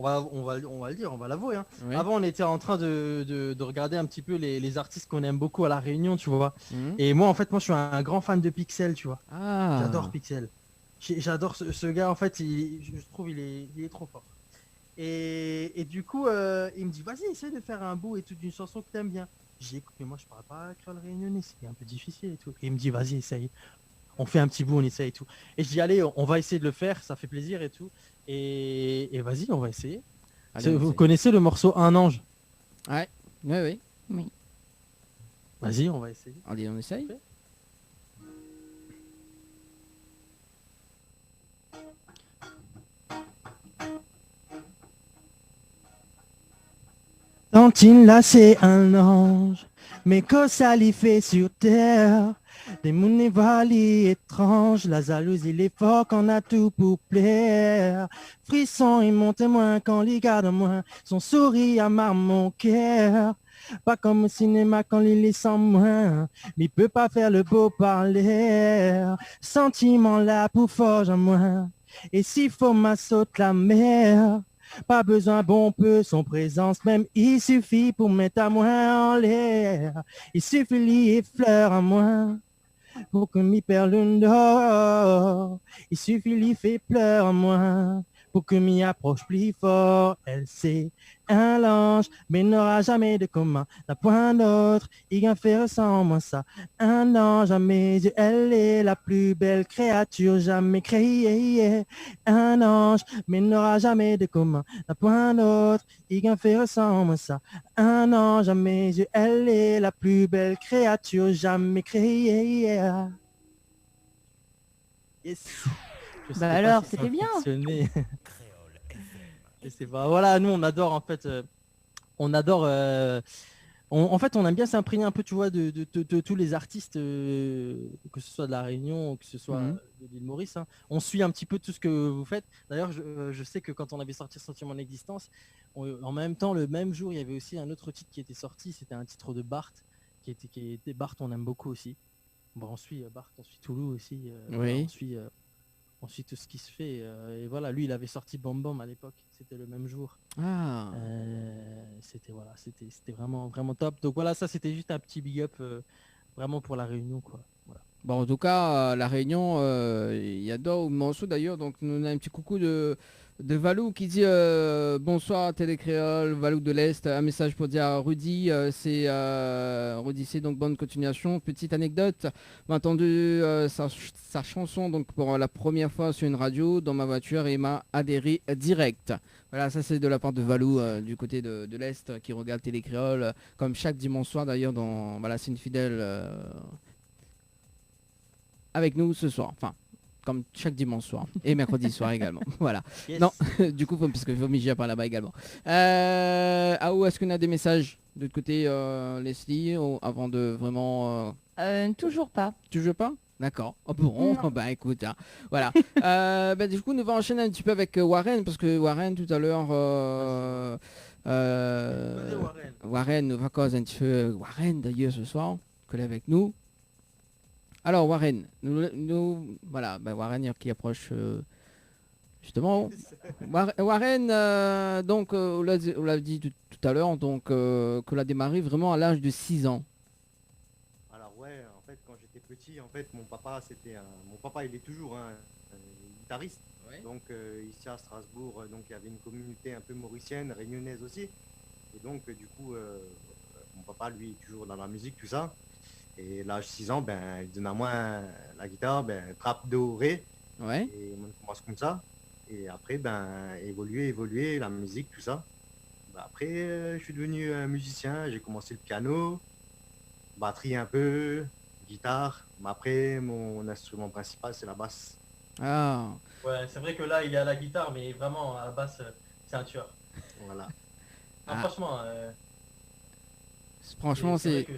On va le dire, on va l'avouer. Hein. Oui. Avant, on était en train de regarder un petit peu les artistes qu'on aime beaucoup à La Réunion, tu vois. Et moi, en fait, je suis un grand fan de Pixel, tu vois. J'adore Pixel. J'adore ce gars, en fait, je trouve il est trop fort. Et du coup, il me dit, vas-y, essaie de faire un bout et tout d'une chanson que t'aimes bien. J'ai écouté, mais moi, je parle pas créole réunionnais, c'est un peu difficile et tout. Et il me dit, vas-y, essaye. On fait un petit bout, on essaye et tout. Et je dis, allez, on va essayer de le faire, ça fait plaisir et tout. Et vas-y, on va essayer. Allez, vous connaissez le morceau Un ange? Ouais, oui. Vas-y, on va essayer. Allez, on essaye. Tantine là c'est un ange, mais que ça l'y fait sur terre. Des mounivali étranges, la jalousie, les forts qu'on a tout pour plaire. Frisson et mon témoin quand il garde moi, son sourire amarre mon cœur. Pas comme au cinéma quand il est sans moi, mais il peut pas faire le beau parler. Sentiment là pour forger à moi, et s'il faut ma saute la mer. Pas besoin bon peu son présence même, il suffit pour mettre à moi en l'air. Il suffit les fleurs à moi pour que m'y perde le nord. Il suffit lui fait pleurer à moi pour que m'y approche plus fort. Elle sait un linge mais n'aura jamais de commun, n'a point d'autre, il en fait sans moi ça. Un ange à mes yeux, elle est la plus belle créature jamais créée. Un ange mais n'aura jamais de commun, n'a point d'autre, il en fait sans moi ça. Un ange à mes yeux, elle est la plus belle créature jamais créée. Yes. Bah alors, c'était bien. Et c'est pas... Voilà, nous on adore en fait, en fait on aime bien s'imprégner un peu, tu vois, de tous les artistes, que ce soit de La Réunion, que ce soit de l'île Maurice. Hein. On suit un petit peu tout ce que vous faites. D'ailleurs, je sais que quand on avait sorti Sentiment d'existence, en même temps, le même jour, il y avait aussi un autre titre qui était sorti. C'était un titre de Barthes, qui était Barthes, on aime beaucoup aussi. Bon, on suit Barthes, on suit Toulouse aussi. Oui. On suit tout ce qui se fait. Et voilà, lui, il avait sorti Bom Bom à l'époque. C'était le même jour. C'était vraiment, vraiment top. Donc voilà, ça, c'était juste un petit big up vraiment pour La Réunion, quoi. Voilà. Bon, en tout cas, La Réunion, il y a d'autres morceaux d'ailleurs. Donc, on a un petit coucou de Valou qui dit bonsoir Télé Créole, Valou de l'Est. Un message pour dire à Rudy, Rudy, c'est donc bonne continuation. Petite anecdote, j'ai entendu sa chanson donc pour la première fois sur une radio dans ma voiture et m'a adhéré direct. Voilà, ça c'est de la part de Valou du côté de l'Est qui regarde Télé Créole comme chaque dimanche soir d'ailleurs. Voilà, c'est une fidèle avec nous ce soir. Enfin, comme chaque dimanche soir et mercredi soir également. Voilà. Yes. Non, du coup, parce que Fomija par là-bas également. Où est-ce qu'on a des messages de l'autre côté, Leslie, avant de vraiment... Toujours pas. Toujours pas? D'accord. Oh, bon, bah écoute, hein. Voilà. Du coup, nous allons enchaîner un petit peu avec Warren, parce que Warren, tout à l'heure... Warren nous va causer un petit peu... Warren, d'ailleurs, ce soir, collé avec nous. Alors Warren, nous voilà, Warren qui approche justement. Warren, donc on l'a dit tout à l'heure, donc que l'a démarré vraiment à l'âge de 6 ans. Alors ouais, en fait quand j'étais petit, en fait mon papa il est toujours un guitariste. Ouais. Donc ici à Strasbourg, donc il y avait une communauté un peu mauricienne, réunionnaise aussi. Et donc du coup mon papa lui est toujours dans la musique, tout ça. Et là, 6 ans, ben, il donne à moi la guitare, ben, trap, do, ré. Ouais. Et on commence comme ça. Et après, ben, évoluer, la musique, tout ça. Ben, après, je suis devenu musicien, j'ai commencé le piano, batterie un peu, guitare. Mais après, mon instrument principal, c'est la basse. Ah. Ouais, c'est vrai que là, il est à la guitare, mais vraiment, à la basse, c'est un tueur. Voilà. Non, franchement, franchement, vrai que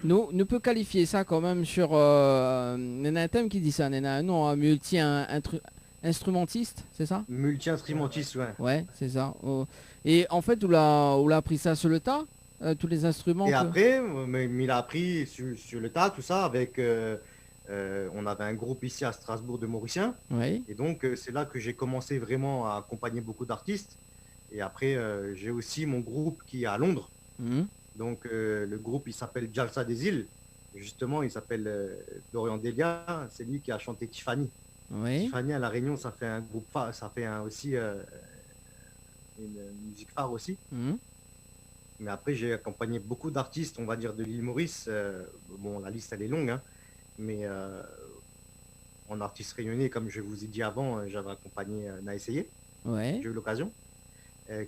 nous peut qualifier ça quand même sur Nena un thème qui dit ça, Nena un nom, multi-instrumentiste, c'est ça? Multi-instrumentiste, ouais. Ouais, c'est ça. Oh. Et en fait, on a appris ça sur le tas, tous les instruments. Et après, mais il a appris sur le tas, tout ça, avec... on avait un groupe ici à Strasbourg de Mauriciens. Oui. Et donc, c'est là que j'ai commencé vraiment à accompagner beaucoup d'artistes. Et après, j'ai aussi mon groupe qui est à Londres. Mmh. Donc, le groupe, il s'appelle Jalsa des îles. Justement, il s'appelle Dorian Delia. C'est lui qui a chanté Tiffany. Oui. Tiffany à La Réunion, ça fait un groupe phare, ça fait aussi une musique phare aussi. Mmh. Mais après, j'ai accompagné beaucoup d'artistes, on va dire, de l'île Maurice. Bon, la liste, elle est longue, hein. Mais en artiste réunionnais, comme je vous ai dit avant, j'avais accompagné Naessayé. Ouais. J'ai eu l'occasion.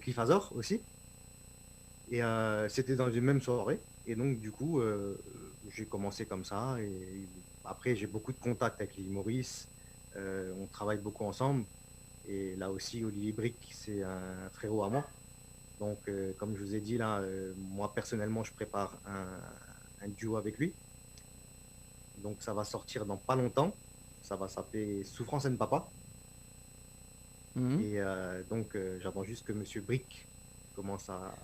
Cliff Azor aussi. Et c'était dans une même soirée. Et donc, du coup, j'ai commencé comme ça. Et après, j'ai beaucoup de contacts avec l'île Maurice. On travaille beaucoup ensemble. Et là aussi, Olivier Brick, c'est un frérot à moi. Donc, comme je vous ai dit, là, moi, personnellement, je prépare un duo avec lui. Donc, ça va sortir dans pas longtemps. Ça va s'appeler Souffrance and Papa. Mmh. Et donc, j'attends juste que Monsieur Brick commence à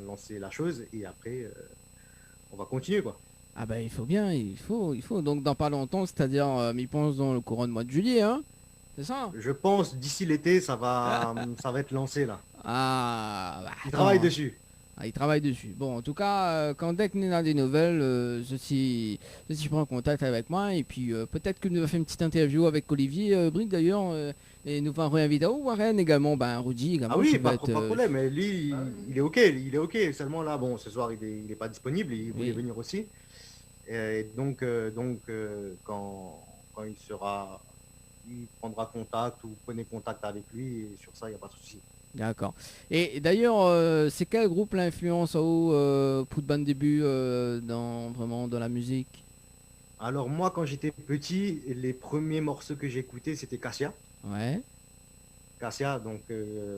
lancer la chose. Et après, on va continuer, quoi. Ah bah il faut bien, il faut. Donc dans pas longtemps, c'est-à-dire, il pense dans le courant de mois de juillet, hein? C'est ça? Je pense d'ici l'été, ça va être lancé, là. Ah, bah, il travaille dessus. Ah, il travaille dessus. Bon, en tout cas, quand dès qu'il y a des nouvelles, ceci prend contact avec moi. Et puis peut-être qu'il nous va faire une petite interview avec Olivier Brick d'ailleurs. Et nous va réinviter au Warren également, Rudy également. Ah oui, pas de problème. Mais lui, il est OK. Il est OK. Seulement là, bon, ce soir, il est pas disponible. Il voulait venir aussi. Et donc quand il sera... il prendra contact ou prenez contact avec lui. Et sur ça, il n'y a pas de souci. D'accord. Et d'ailleurs, c'est quel groupe l'influence pour de bon début vraiment dans la musique? Alors moi, quand j'étais petit, les premiers morceaux que j'écoutais, c'était Cassia. Ouais. Cassia, donc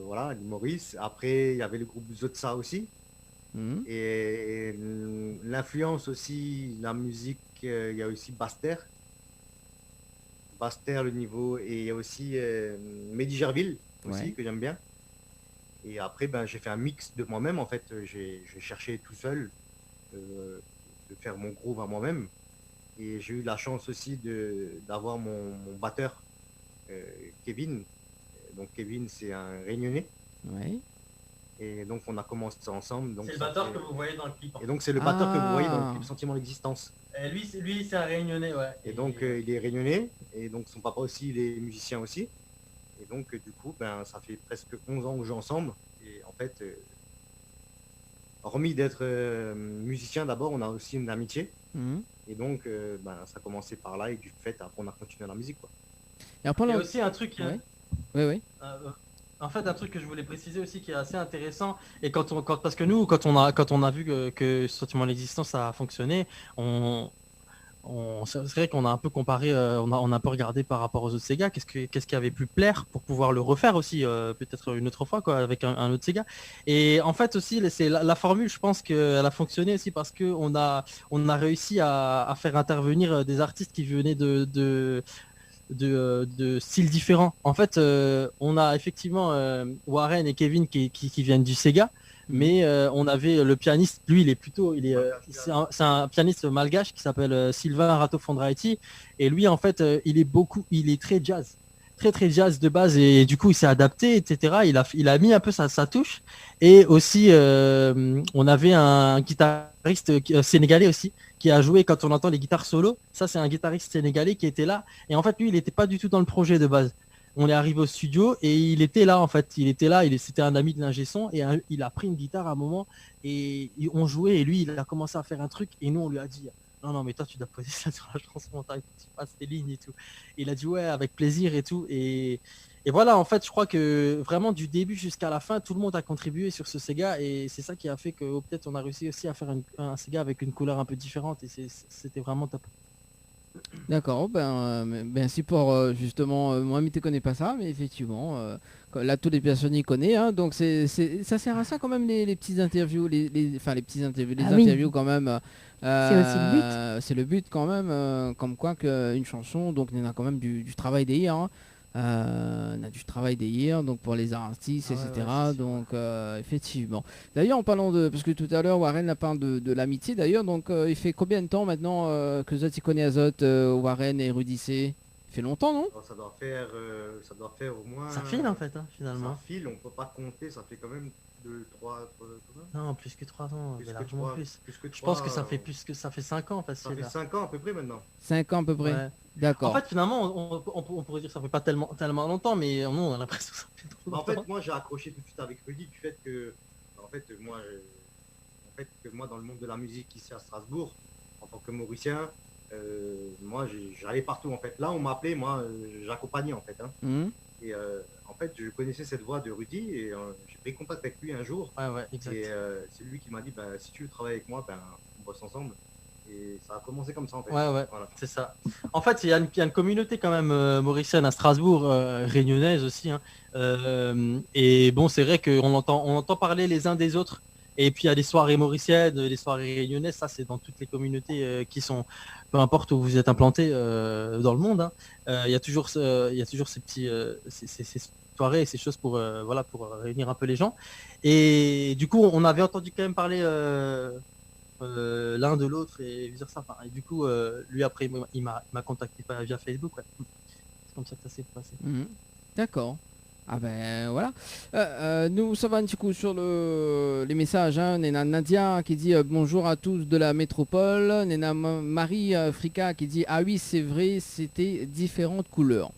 voilà, Maurice. Après, il y avait le groupe Zotsa aussi. Mmh. Et l'influence aussi, la musique, il y a aussi Baster, le niveau. Et il y a aussi Mehdi Gerville aussi, que j'aime bien. Et après, j'ai fait un mix de moi-même. En fait, j'ai cherché tout seul de faire mon groove à moi-même. Et j'ai eu la chance aussi d'avoir mon batteur, Kevin. Donc Kevin, c'est un Réunionnais. Ouais. Et donc on a commencé ensemble. C'est le batteur que vous voyez dans le clip. Et donc c'est le batteur que vous voyez dans le clip Sentiment d'existence. Et lui, c'est un Réunionnais, ouais. Et donc il est Réunionnais. Et donc son papa aussi, il est musicien aussi. Et donc du coup, ça fait presque 11 ans qu'on joue ensemble. Et en fait, hormis d'être musicien d'abord, on a aussi une amitié. Mmh. Et donc ça a commencé par là. Et du fait, après on a continué la musique, quoi. Et après, il y a aussi un truc... Oui. En fait, un truc que je voulais préciser aussi qui est assez intéressant, et parce que nous, quand on a vu que Sentiment d'existence a fonctionné, c'est vrai qu'on a un peu comparé, on a un peu regardé par rapport aux autres Sega, qu'est-ce qui avait pu plaire pour pouvoir le refaire aussi, peut-être une autre fois, quoi, avec un autre Sega. Et en fait aussi, c'est la formule, je pense qu'elle a fonctionné aussi parce que on a réussi à faire intervenir des artistes qui venaient de styles différents. En fait, on a effectivement Warren et Kevin qui viennent du Sega, mais on avait le pianiste, lui c'est un pianiste malgache qui s'appelle Sylvain Rato Fondraiti, et lui en fait il est très jazz, très jazz de base, et du coup il s'est adapté, etc. Il a mis un peu sa touche. Et aussi on avait un guitariste sénégalais aussi qui a joué, quand on entend les guitares solo, ça c'est un guitariste sénégalais qui était là, et en fait lui il n'était pas du tout dans le projet de base. On est arrivé au studio et il était là, en fait, c'était un ami de l'ingé son, et il a pris une guitare à un moment et on jouait, et lui il a commencé à faire un truc, et nous on lui a dit non mais toi tu dois poser ça sur la chanson, tu passes tes lignes et tout. Et il a dit ouais avec plaisir et tout. Et voilà, en fait je crois que vraiment du début jusqu'à la fin tout le monde a contribué sur ce Sega et c'est ça qui a fait que peut-être on a réussi aussi à faire un Sega avec une couleur un peu différente et c'était vraiment top. D'accord, merci pour justement, moi je ne connais pas ça, mais effectivement, là tous les personnes y connaissent, hein, donc ça sert à ça quand même les petites interviews, les petites interviews, interviews quand même. C'est aussi le but. C'est le but quand même, comme quoi qu'une chanson, donc il y en a quand même du travail derrière. Hein. On a du travail derrière donc pour les artistes, etc. Donc effectivement. D'ailleurs en parlant de, parce que tout à l'heure Warren a parlé de l'amitié d'ailleurs, donc il fait combien de temps maintenant que Zot y connaît Azot, Warren et Rudy C? Il fait longtemps, non? Ça doit faire au moins... Ça file en fait, hein, finalement. Ça file, on peut pas compter, ça fait quand même 2-3... Non, plus que 3 ans, largement plus. Je 3, pense que ça fait 5 ans facile. Ça fait 5 ans à peu près maintenant. 5 ans à peu près, ouais. D'accord. En fait finalement on pourrait dire que ça fait pas tellement longtemps, mais non, on a l'impression que ça fait trop longtemps. En fait moi j'ai accroché tout de suite avec Rudy du fait que moi dans le monde de la musique ici à Strasbourg, en tant que mauricien, moi j'allais partout en fait. Là on m'appelait, moi j'accompagnais en fait. Hein. Et en fait je connaissais cette voix de Rudy et j'ai pris contact avec lui un jour. Ouais, exact. Et c'est lui qui m'a dit si tu veux travailler avec moi, on bosse ensemble. Et ça a commencé comme ça en fait. Ouais, voilà. C'est ça. En fait, il y a une communauté quand même mauricienne à Strasbourg, réunionnaise aussi. Hein. Et bon, c'est vrai qu'on entend parler les uns des autres. Et puis il y a des soirées mauriciennes, des soirées réunionnaises. Ça, c'est dans toutes les communautés qui sont, peu importe où vous êtes implantés dans le monde. Hein. Il y a toujours ces petits, ces soirées et ces choses pour réunir un peu les gens. Et du coup, on avait entendu quand même parler. L'un de l'autre et vice versa. Et du coup, lui après, il m'a contacté via Facebook. Ouais. C'est comme ça que ça s'est passé. D'accord. Ah ben voilà. Nous, ça va un petit coup sur les messages. Hein. Nena Nadia qui dit bonjour à tous de la métropole. Nena Marie Frika qui dit ah oui, c'est vrai, c'était différentes couleurs.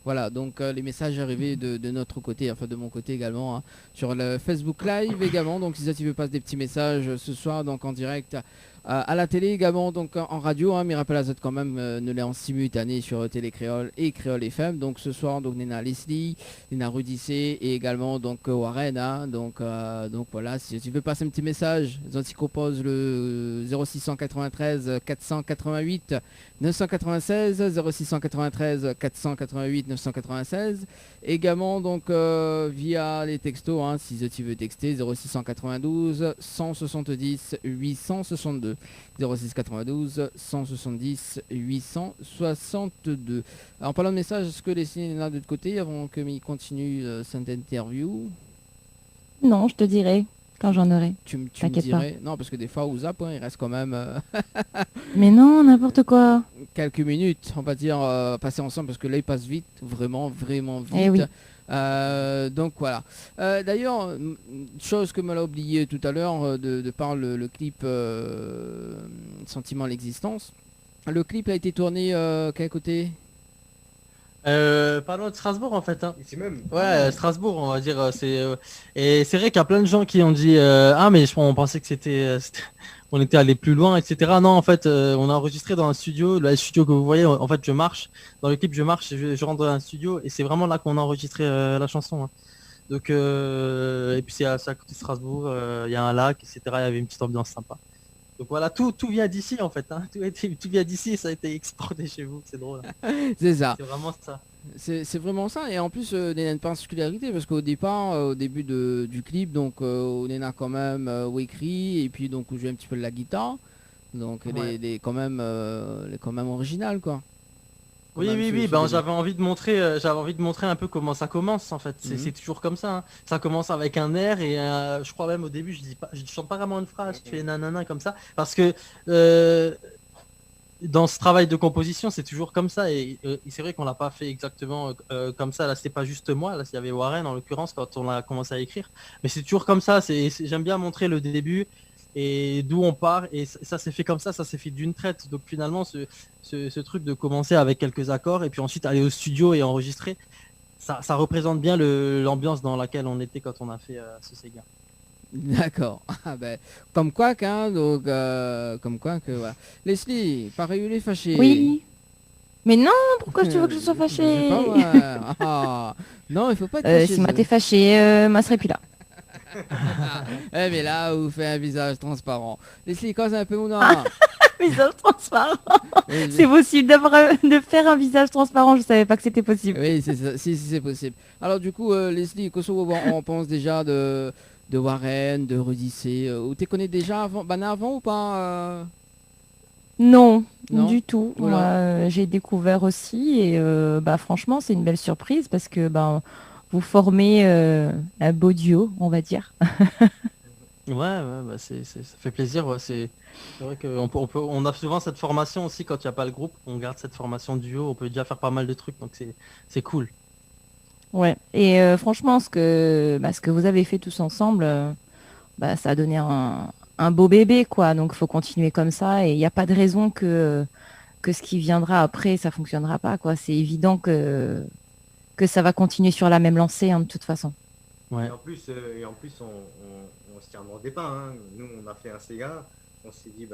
Voilà, donc les messages arrivés de notre côté, enfin de mon côté également, hein, sur le Facebook Live également. Donc si ça tu veux passer des petits messages ce soir, donc en direct à la télé également, donc en radio, hein, mais rappel à quand même ne l'est en simultané sur Télé Créole et Créole FM. Donc ce soir, donc Nena Leslie, Nena Rudy C et également donc Warren. Hein, donc voilà, si tu veux passer un petit message, ils proposent le 0693 488 996 0693 488 996. Également donc via les textos, hein, si tu veux texter 0692 170 862 0692 170 862. Alors en parlant de message, est-ce que les signes là de l'autre côté avant que il continue cette interview? Non, je te dirai quand j'en aurai. Tu me dirais pas. Non, parce que des fois au zap, hein, il reste quand même mais non, n'importe quoi. Quelques minutes, on va dire, passer ensemble parce que là il passe vite, vraiment vite. Eh oui. Donc voilà. D'ailleurs, chose que me l'a oublié tout à l'heure de par le clip Sentiment à l'existence. Le clip a été tourné quel côté? Pas loin de Strasbourg en fait. Hein. Ici même. Ouais, Strasbourg, on va dire. Et c'est vrai qu'il y a plein de gens qui ont dit mais on pensait que c'était on était allé plus loin, etc. Non, en fait, on a enregistré dans un studio, le studio que vous voyez. En fait, je marche dans le clip, je rentre dans un studio et c'est vraiment là qu'on a enregistré la chanson. Hein. Donc et puis c'est à côté de Strasbourg, il y a un lac, etc. Il y avait une petite ambiance sympa. Donc voilà, tout vient d'ici en fait. Hein. Tout vient d'ici et ça a été exporté chez vous. C'est drôle. Hein. C'est ça. C'est vraiment ça. C'est vraiment ça. Et en plus, il y a une particularité parce qu'au départ, au début du clip, donc on a quand même écrit et puis donc on joue un petit peu de la guitare. Donc elle est quand même originale quoi. Oui, j'avais envie de montrer un peu comment ça commence en fait. C'est toujours comme ça. Hein. Ça commence avec un air et je crois même au début je chante pas vraiment une phrase, je fais nanana comme ça parce que dans ce travail de composition c'est toujours comme ça et c'est vrai qu'on l'a pas fait exactement comme ça. Là c'était pas juste moi, là il y avait Warren en l'occurrence quand on a commencé à écrire. Mais c'est toujours comme ça. J'aime bien montrer le début. Et d'où on part et ça s'est fait comme ça s'est fait d'une traite. Donc finalement ce truc de commencer avec quelques accords et puis ensuite aller au studio et enregistrer, ça représente bien l'ambiance dans laquelle on était quand on a fait ce Sega. D'accord. Comme quoi qu'un, donc comme quoi que voilà. Leslie, pareil, il est fâché. Oui. Mais non, pourquoi tu veux que je sois fâchée? Non, il faut pas être fâché. Si t'es fâché, ma serait plus là. Mais là, vous faites un visage transparent. Leslie, cause un peu mon nom. Visage transparent. C'est possible de faire un visage transparent, je savais pas que c'était possible. Oui, c'est ça, si, c'est possible. Alors du coup, Leslie, Kosovo, on pense déjà de Warren, de Rudy C. Ou tu connais déjà avant ou pas Non, Non du tout. Voilà. J'ai découvert aussi et franchement, c'est une belle surprise parce que vous formez un beau duo, on va dire. Ça fait plaisir. Ouais, c'est vrai qu'on a souvent cette formation aussi quand il n'y a pas le groupe. On garde cette formation duo, on peut déjà faire pas mal de trucs, donc c'est cool. Ouais, et franchement, ce que vous avez fait tous ensemble, ça a donné un beau bébé, quoi. Donc, faut continuer comme ça et il n'y a pas de raison que ce qui viendra après, ça fonctionnera pas, quoi. C'est évident que ça va continuer sur la même lancée, de toute façon. Ouais. Et en plus, on se tient demandait pas. Hein. Nous, on a fait un Sega. On s'est dit,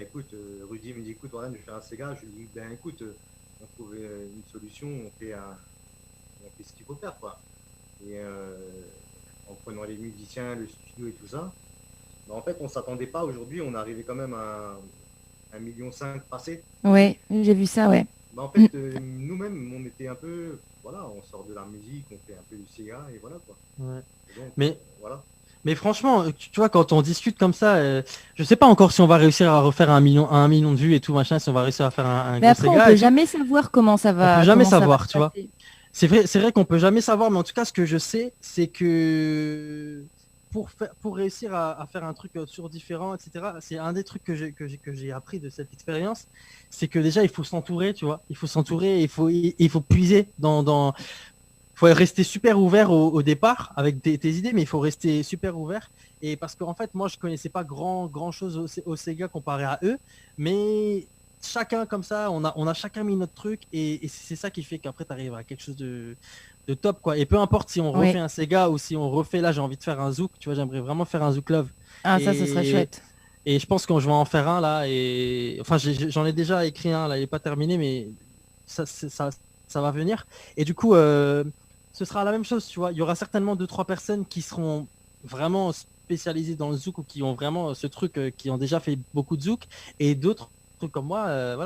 écoute, Rudy me dit, écoute, Warren, je vais faire un Sega. Je lui dis, écoute, on trouve une solution, on fait ce qu'il faut faire, quoi. Et en prenant les musiciens, le studio et tout ça. En fait, on s'attendait pas. Aujourd'hui, on est arrivé quand même à 1,5 million passé. Ouais, j'ai vu ça, ouais. En fait, nous-mêmes, on était un peu, on sort de la musique, on fait un peu du Sega et voilà, quoi. Ouais. Donc, voilà. Mais franchement, tu vois, quand on discute comme ça, je sais pas encore si on va réussir à refaire 1 million de vues et tout machin, si on va réussir à faire un mais gros après, Sega. on peut jamais savoir comment ça va. On peut jamais savoir, tu vois. C'est vrai qu'on peut jamais savoir, mais en tout cas, ce que je sais, c'est que pour réussir à faire un truc sur différent, etc. C'est un des trucs que j'ai appris de cette expérience, c'est que déjà il faut s'entourer, tu vois. Il faut s'entourer, il faut puiser dans faut rester super ouvert au départ avec tes idées, mais il faut rester super ouvert. Et parce qu'en fait, moi, je connaissais pas grand chose au Sega comparé à eux, mais chacun comme ça, on a chacun mis notre truc et c'est ça qui fait qu'après tu arrives à quelque chose de top, quoi. Et peu importe si on refait un Sega ou si on refait, là j'ai envie de faire un Zouk, tu vois, j'aimerais vraiment faire un Zouk Love. Ah, ça serait chouette. Et je pense que je vais en faire un là, et enfin j'en ai déjà écrit un là, il est pas terminé, mais ça va venir. Et du coup ce sera la même chose, tu vois. Il y aura certainement 2-3 personnes qui seront vraiment spécialisées dans le Zouk ou qui ont vraiment ce truc, qui ont déjà fait beaucoup de Zouk, et d'autres comme moi,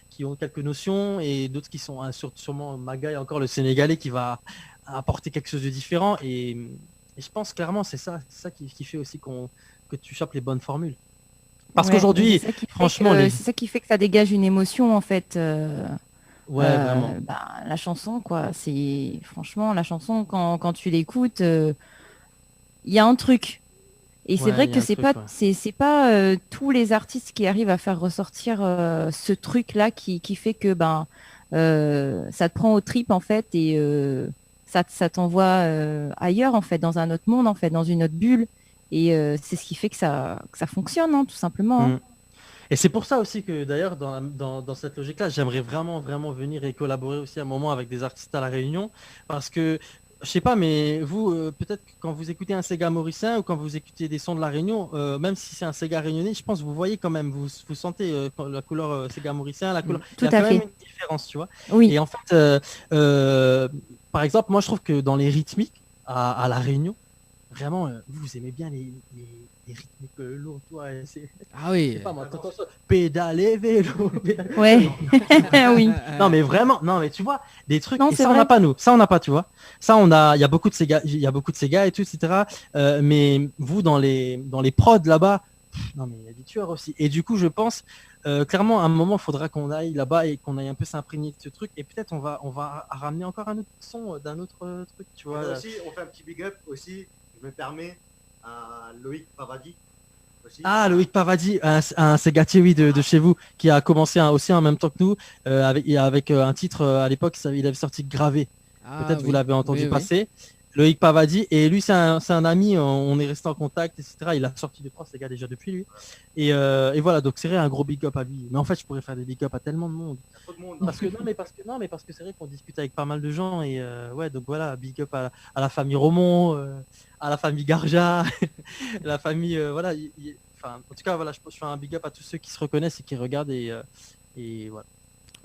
qui ont quelques notions, et d'autres qui sont sûrement Magaï, encore le Sénégalais, qui va apporter quelque chose de différent. Et je pense clairement c'est ça qui fait aussi que tu chopes les bonnes formules. Parce qu'aujourd'hui, franchement, c'est ça qui fait que ça dégage une émotion, en fait. Vraiment. La chanson, quoi. C'est franchement la chanson quand tu l'écoutes, il y a un truc. Et c'est vrai que c'est pas tous les artistes qui arrivent à faire ressortir ce truc-là qui fait que ça te prend aux tripes, en fait, et ça t'envoie ailleurs, en fait, dans un autre monde, en fait, dans une autre bulle. Et c'est ce qui fait que ça fonctionne, tout simplement. Et c'est pour ça aussi que d'ailleurs dans cette logique-là, j'aimerais vraiment venir et collaborer aussi un moment avec des artistes à La Réunion, parce que je sais pas, mais vous, peut-être quand vous écoutez un Sega mauricien ou quand vous écoutez des sons de La Réunion, même si c'est un Sega réunionnais, je pense que vous voyez quand même, vous sentez la couleur Sega mauricien, la couleur. Tout il y a à quand fait. même une différence, tu vois. Oui. Et en fait, par exemple, moi je trouve que dans les rythmiques à La Réunion, vraiment, vous aimez bien les rythmiques lourds, toi. Ah oui. Pas moi, pédaler, vélo. Ouais. Oui. Non mais vraiment, non mais tu vois, des trucs. Non, et c'est ça vrai. on n'a pas nous, ça on n'a pas, tu vois. Ça on a, il y a beaucoup de Sega et tout, etc. Mais vous dans les prods là-bas, non mais il y a des tueurs aussi. Et du coup je pense clairement à un moment il faudra qu'on aille là-bas et qu'on aille un peu s'imprégner de ce truc. Et peut-être on va ramener encore un autre son d'un autre truc, tu vois. Aussi, on fait un petit big up aussi. Je me permets à Loïc Pavadi. Aussi. Ah, Loïc Pavadi, un Segatier, oui, de chez vous, qui a commencé aussi en même temps que nous, avec un titre à l'époque, il avait sorti Gravé. Peut-être vous l'avez entendu passer. Loïc Pavadi, et lui c'est un ami, on est resté en contact, etc. Il a sorti 2-3 ces gars déjà depuis lui. Et voilà, donc c'est vrai, un gros big up à lui. Mais en fait, je pourrais faire des big up à tellement de monde. Parce que c'est vrai qu'on discute avec pas mal de gens et ouais, donc voilà, big up à la famille Romont, à la famille Garja, la famille voilà. Enfin, en tout cas, voilà, je fais un big up à tous ceux qui se reconnaissent et qui regardent et voilà.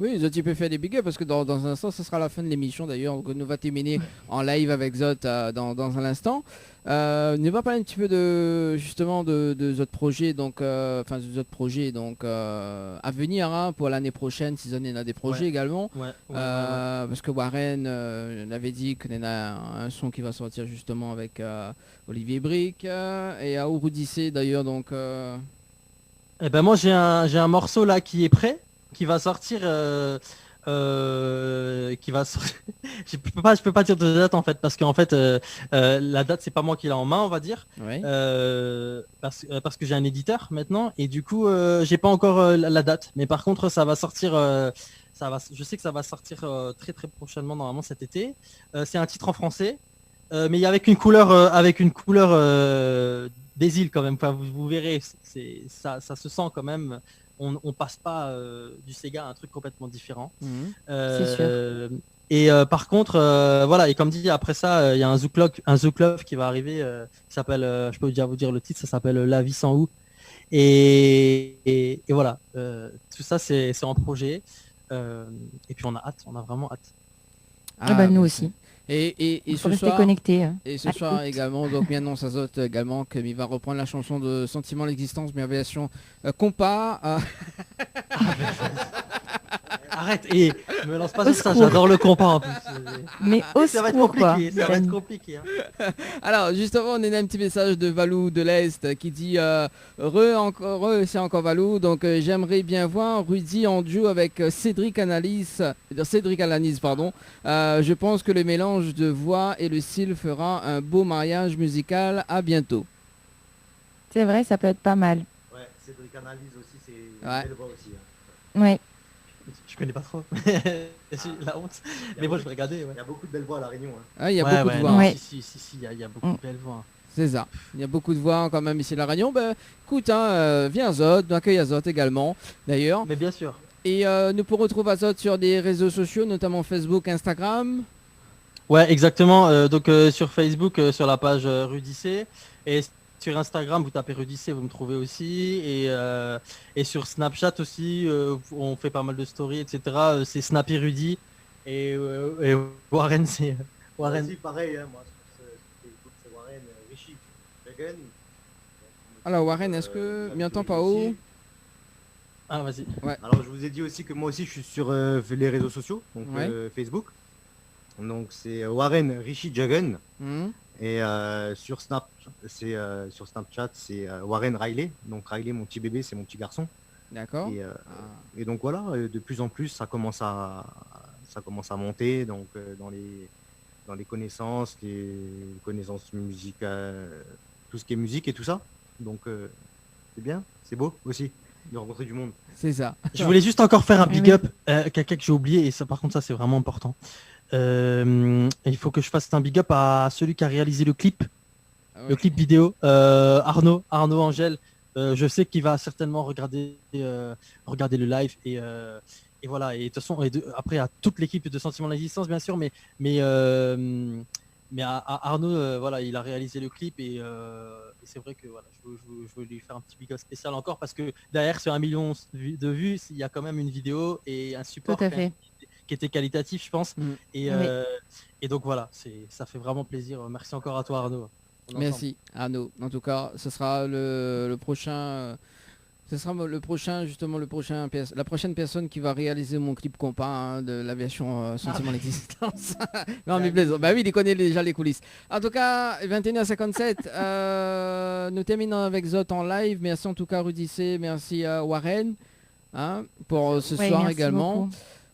Oui, Zot, il peut faire des big ups parce que dans un instant, ce sera la fin de l'émission d'ailleurs. Donc, nous va terminer en live avec Zot dans un instant. Nous va parler un petit peu de justement de Zot projet, donc enfin Zot projet donc à venir hein, pour l'année prochaine. Si on a des projets également, parce que Warren l'avait dit qu'il y a un son qui va sortir justement avec Olivier Brick et à Ouroudissé d'ailleurs donc. Eh ben moi j'ai un morceau là qui est prêt. Qui va sortir, je peux pas dire de date en fait, parce qu'en fait la date c'est pas moi qui l'ai en main, on va dire, parce que j'ai un éditeur maintenant et du coup j'ai pas encore la date, mais par contre ça va sortir, je sais que ça va sortir très très prochainement normalement cet été. C'est un titre en français, mais avec une couleur des îles quand même. Enfin, vous verrez, ça se sent quand même. On passe pas du Sega à un truc complètement différent. C'est sûr. Et par contre, voilà, et comme dit, après ça, il y a un Zouk Love qui va arriver, qui s'appelle, je peux déjà vous dire le titre, ça s'appelle La vie sans ou. Et voilà, tout ça c'est en projet. Et puis on a vraiment hâte. Nous aussi. Et ce soir, connecté. Et ce soir également, donc bien non, ça saute également qu'il va reprendre la chanson de Sentiment l'existence, mais en version compas. Arrête, et me lance pas sur ça, j'adore le compas en plus. Mais ça va être compliqué, ça va être compliqué. Hein. Alors justement, on a un petit message de Valou de l'Est qui dit c'est encore Valou, donc j'aimerais bien voir Rudy en duo avec Cédric Alanis, pardon. Je pense que le mélange de voix et le style fera un beau mariage musical. À bientôt. C'est vrai, ça peut être pas mal. Ouais, Cédric Analyse aussi, c'est une belle voix aussi. Hein. Ouais. Je connais pas trop. La honte. Mais bon, je vais regarder. Il y a beaucoup de belles voix à La Réunion. Hein. Ah, il y a beaucoup de voix. Ouais. Si, il y a beaucoup de belles voix. C'est ça. Il y a beaucoup de voix quand même ici à La Réunion. Ben, écoute, hein, viens à Zot, accueille à Zot également, d'ailleurs. Mais bien sûr. Et nous pourrons retrouver Zot sur des réseaux sociaux, notamment Facebook, Instagram. Ouais, exactement. Donc sur Facebook, sur la page Rudissé. Et sur Instagram, vous tapez Rudissé, vous me trouvez aussi. Et sur Snapchat aussi, on fait pas mal de stories, etc. C'est Snappy Rudy. Et Warren, c'est... Warren. Aussi, pareil, hein, moi, c'est Warren Richie Jagan. Alors Warren, est-ce que m'entends pas haut? Ah, vas-y. Ouais. Alors je vous ai dit aussi que moi aussi je suis sur les réseaux sociaux, donc Facebook. Donc c'est Warren Richie Jagan. Et sur Snapchat c'est Warren Riley. Donc Riley, mon petit bébé, c'est mon petit garçon. D'accord. Et donc voilà, de plus en plus ça commence à monter donc dans les connaissances, les connaissances musicales, tout ce qui est musique et tout ça. Donc c'est bien, c'est beau aussi de rencontrer du monde. C'est ça. Je voulais juste encore faire un big up quelqu'un que j'ai oublié, et ça par contre ça c'est vraiment important. Il faut que je fasse un big up à celui qui a réalisé le clip. Le clip vidéo, Arnaud Angèle. Je sais qu'il va certainement regarder le live et voilà. Et de toute façon, après à toute l'équipe de Sentiment d'Existence bien sûr, mais à Arnaud, voilà, il a réalisé le clip et c'est vrai que voilà, je veux lui faire un petit big up spécial encore parce que derrière ce 1 million de vues, il y a quand même une vidéo et un support qui était qualitatif, je pense. Et donc voilà, ça fait vraiment plaisir. Merci encore à toi Arnaud. Merci Arnaud. En tout cas, ce sera le prochain. Ce sera la prochaine personne qui va réaliser mon clip compas hein, de l'aviation Sentiment d'Existence. Non mais plaisant. Bah oui, il connaît déjà les coulisses. En tout cas, 21h57. Nous terminons avec Zot en live. Merci en tout cas Rudissé. Merci à Warren hein, pour ce soir également.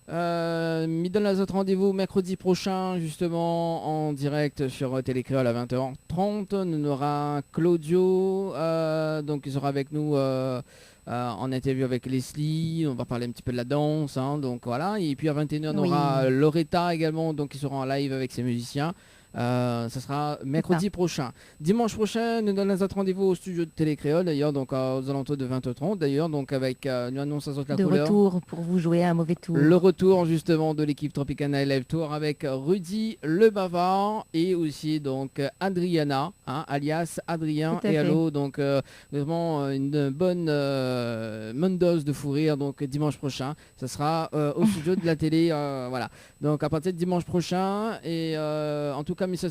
Me donne la autre rendez-vous mercredi prochain justement en direct sur Télécréole à 20h30. Nous aura Claudio donc il sera avec nous en interview avec Leslie. On va parler un petit peu de la danse hein, donc voilà. Et puis à 21h on aura Loretta également donc qui sera en live avec ses musiciens. Ça sera mercredi prochain. Dimanche prochain, nous donnons notre rendez-vous au studio de Télé Créole, d'ailleurs, donc aux alentours de 20h30, d'ailleurs, donc avec nous annonce à la de couleur. retour pour vous jouer à un mauvais tour. Le retour justement de l'équipe Tropicana Live Tour avec Rudy le Bavard et aussi donc Adriana, alias Adrien et Allo. Donc vraiment une bonne dose de fou rire. Donc dimanche prochain, ça sera au studio de la télé. Voilà. Donc à partir de dimanche prochain et en tout cas, Monsieur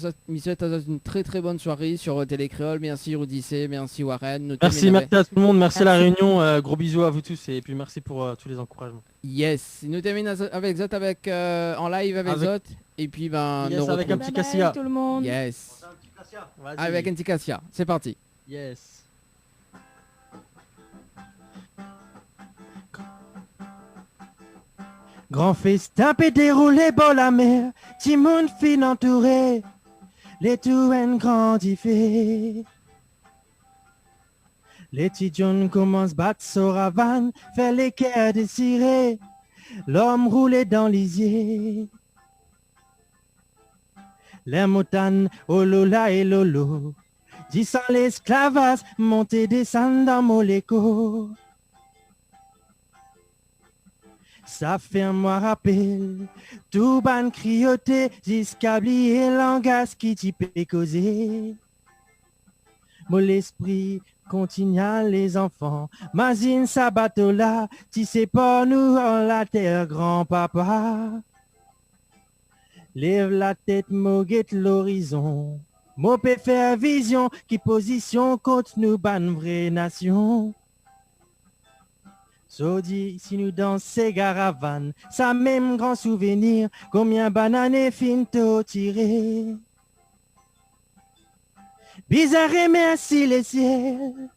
une très très bonne soirée sur Télé Créole. Merci Rudy C, merci Warren. Merci à tout le monde, merci à la réunion. Gros bisous à vous tous et puis merci pour tous les encouragements. Yes, nous terminons avec Zot en live avec Zot et puis yes, avec un petit Cassia. Tout le monde. Yes. Avec un petit Cassia. C'est parti. Yes. Grand festin peut dérouler bord la mer, Timoun fin entouré, les touen grandifé. Les petits jeunes commencent battre Soravan, faire les cœurs désirés, l'homme roulé dans l'isier. Les montagnes, Olola et Lolo, disant l'esclavage, monter descendre dans Moléco. Ça fait un mois rappel, tout ban crioté, jusqu'à oublier langage qui t'y peut causer. Mon l'esprit continue les enfants, Mazine sa bateau là, tu sais pas nous en la terre grand-papa. Lève la tête, moguette l'horizon, mon peut faire vision, qui position contre nous ban vraie nation. Sodi, si nous dans ces caravanes, ça même grand souvenir, combien bananes finto tiré. Bizarre et merci les ciels,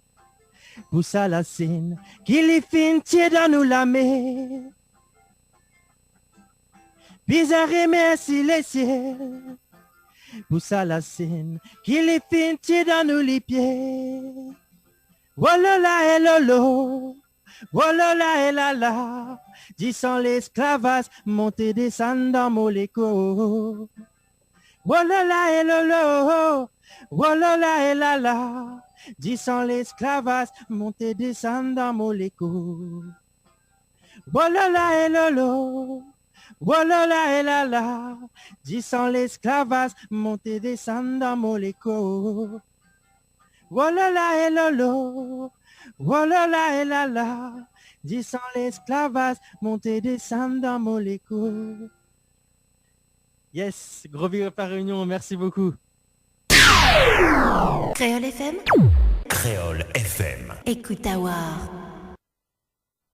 pour ça la scène, qui les fin tirer dans nous la mer. Bizarre et merci les ciels, pour ça la scène, qui les fin tirer dans nous les pieds. Walala et lolo. Voilà et là là, disant l'esclavage, monter descendre dans Moléco. Voilà et lolo, voilà et là là, disant l'esclavage, monter descendre dans Moléco. Voilà et lolo, voilà et là là, disant l'esclavage, monter descendre dans Moléco. Voilà et lolo. Voilà là et là là, disant l'esclavage, monter descendre dans Moléco. Yes, gros big up à Réunion, merci beaucoup. Créole FM. Créole FM. Écoute à voir.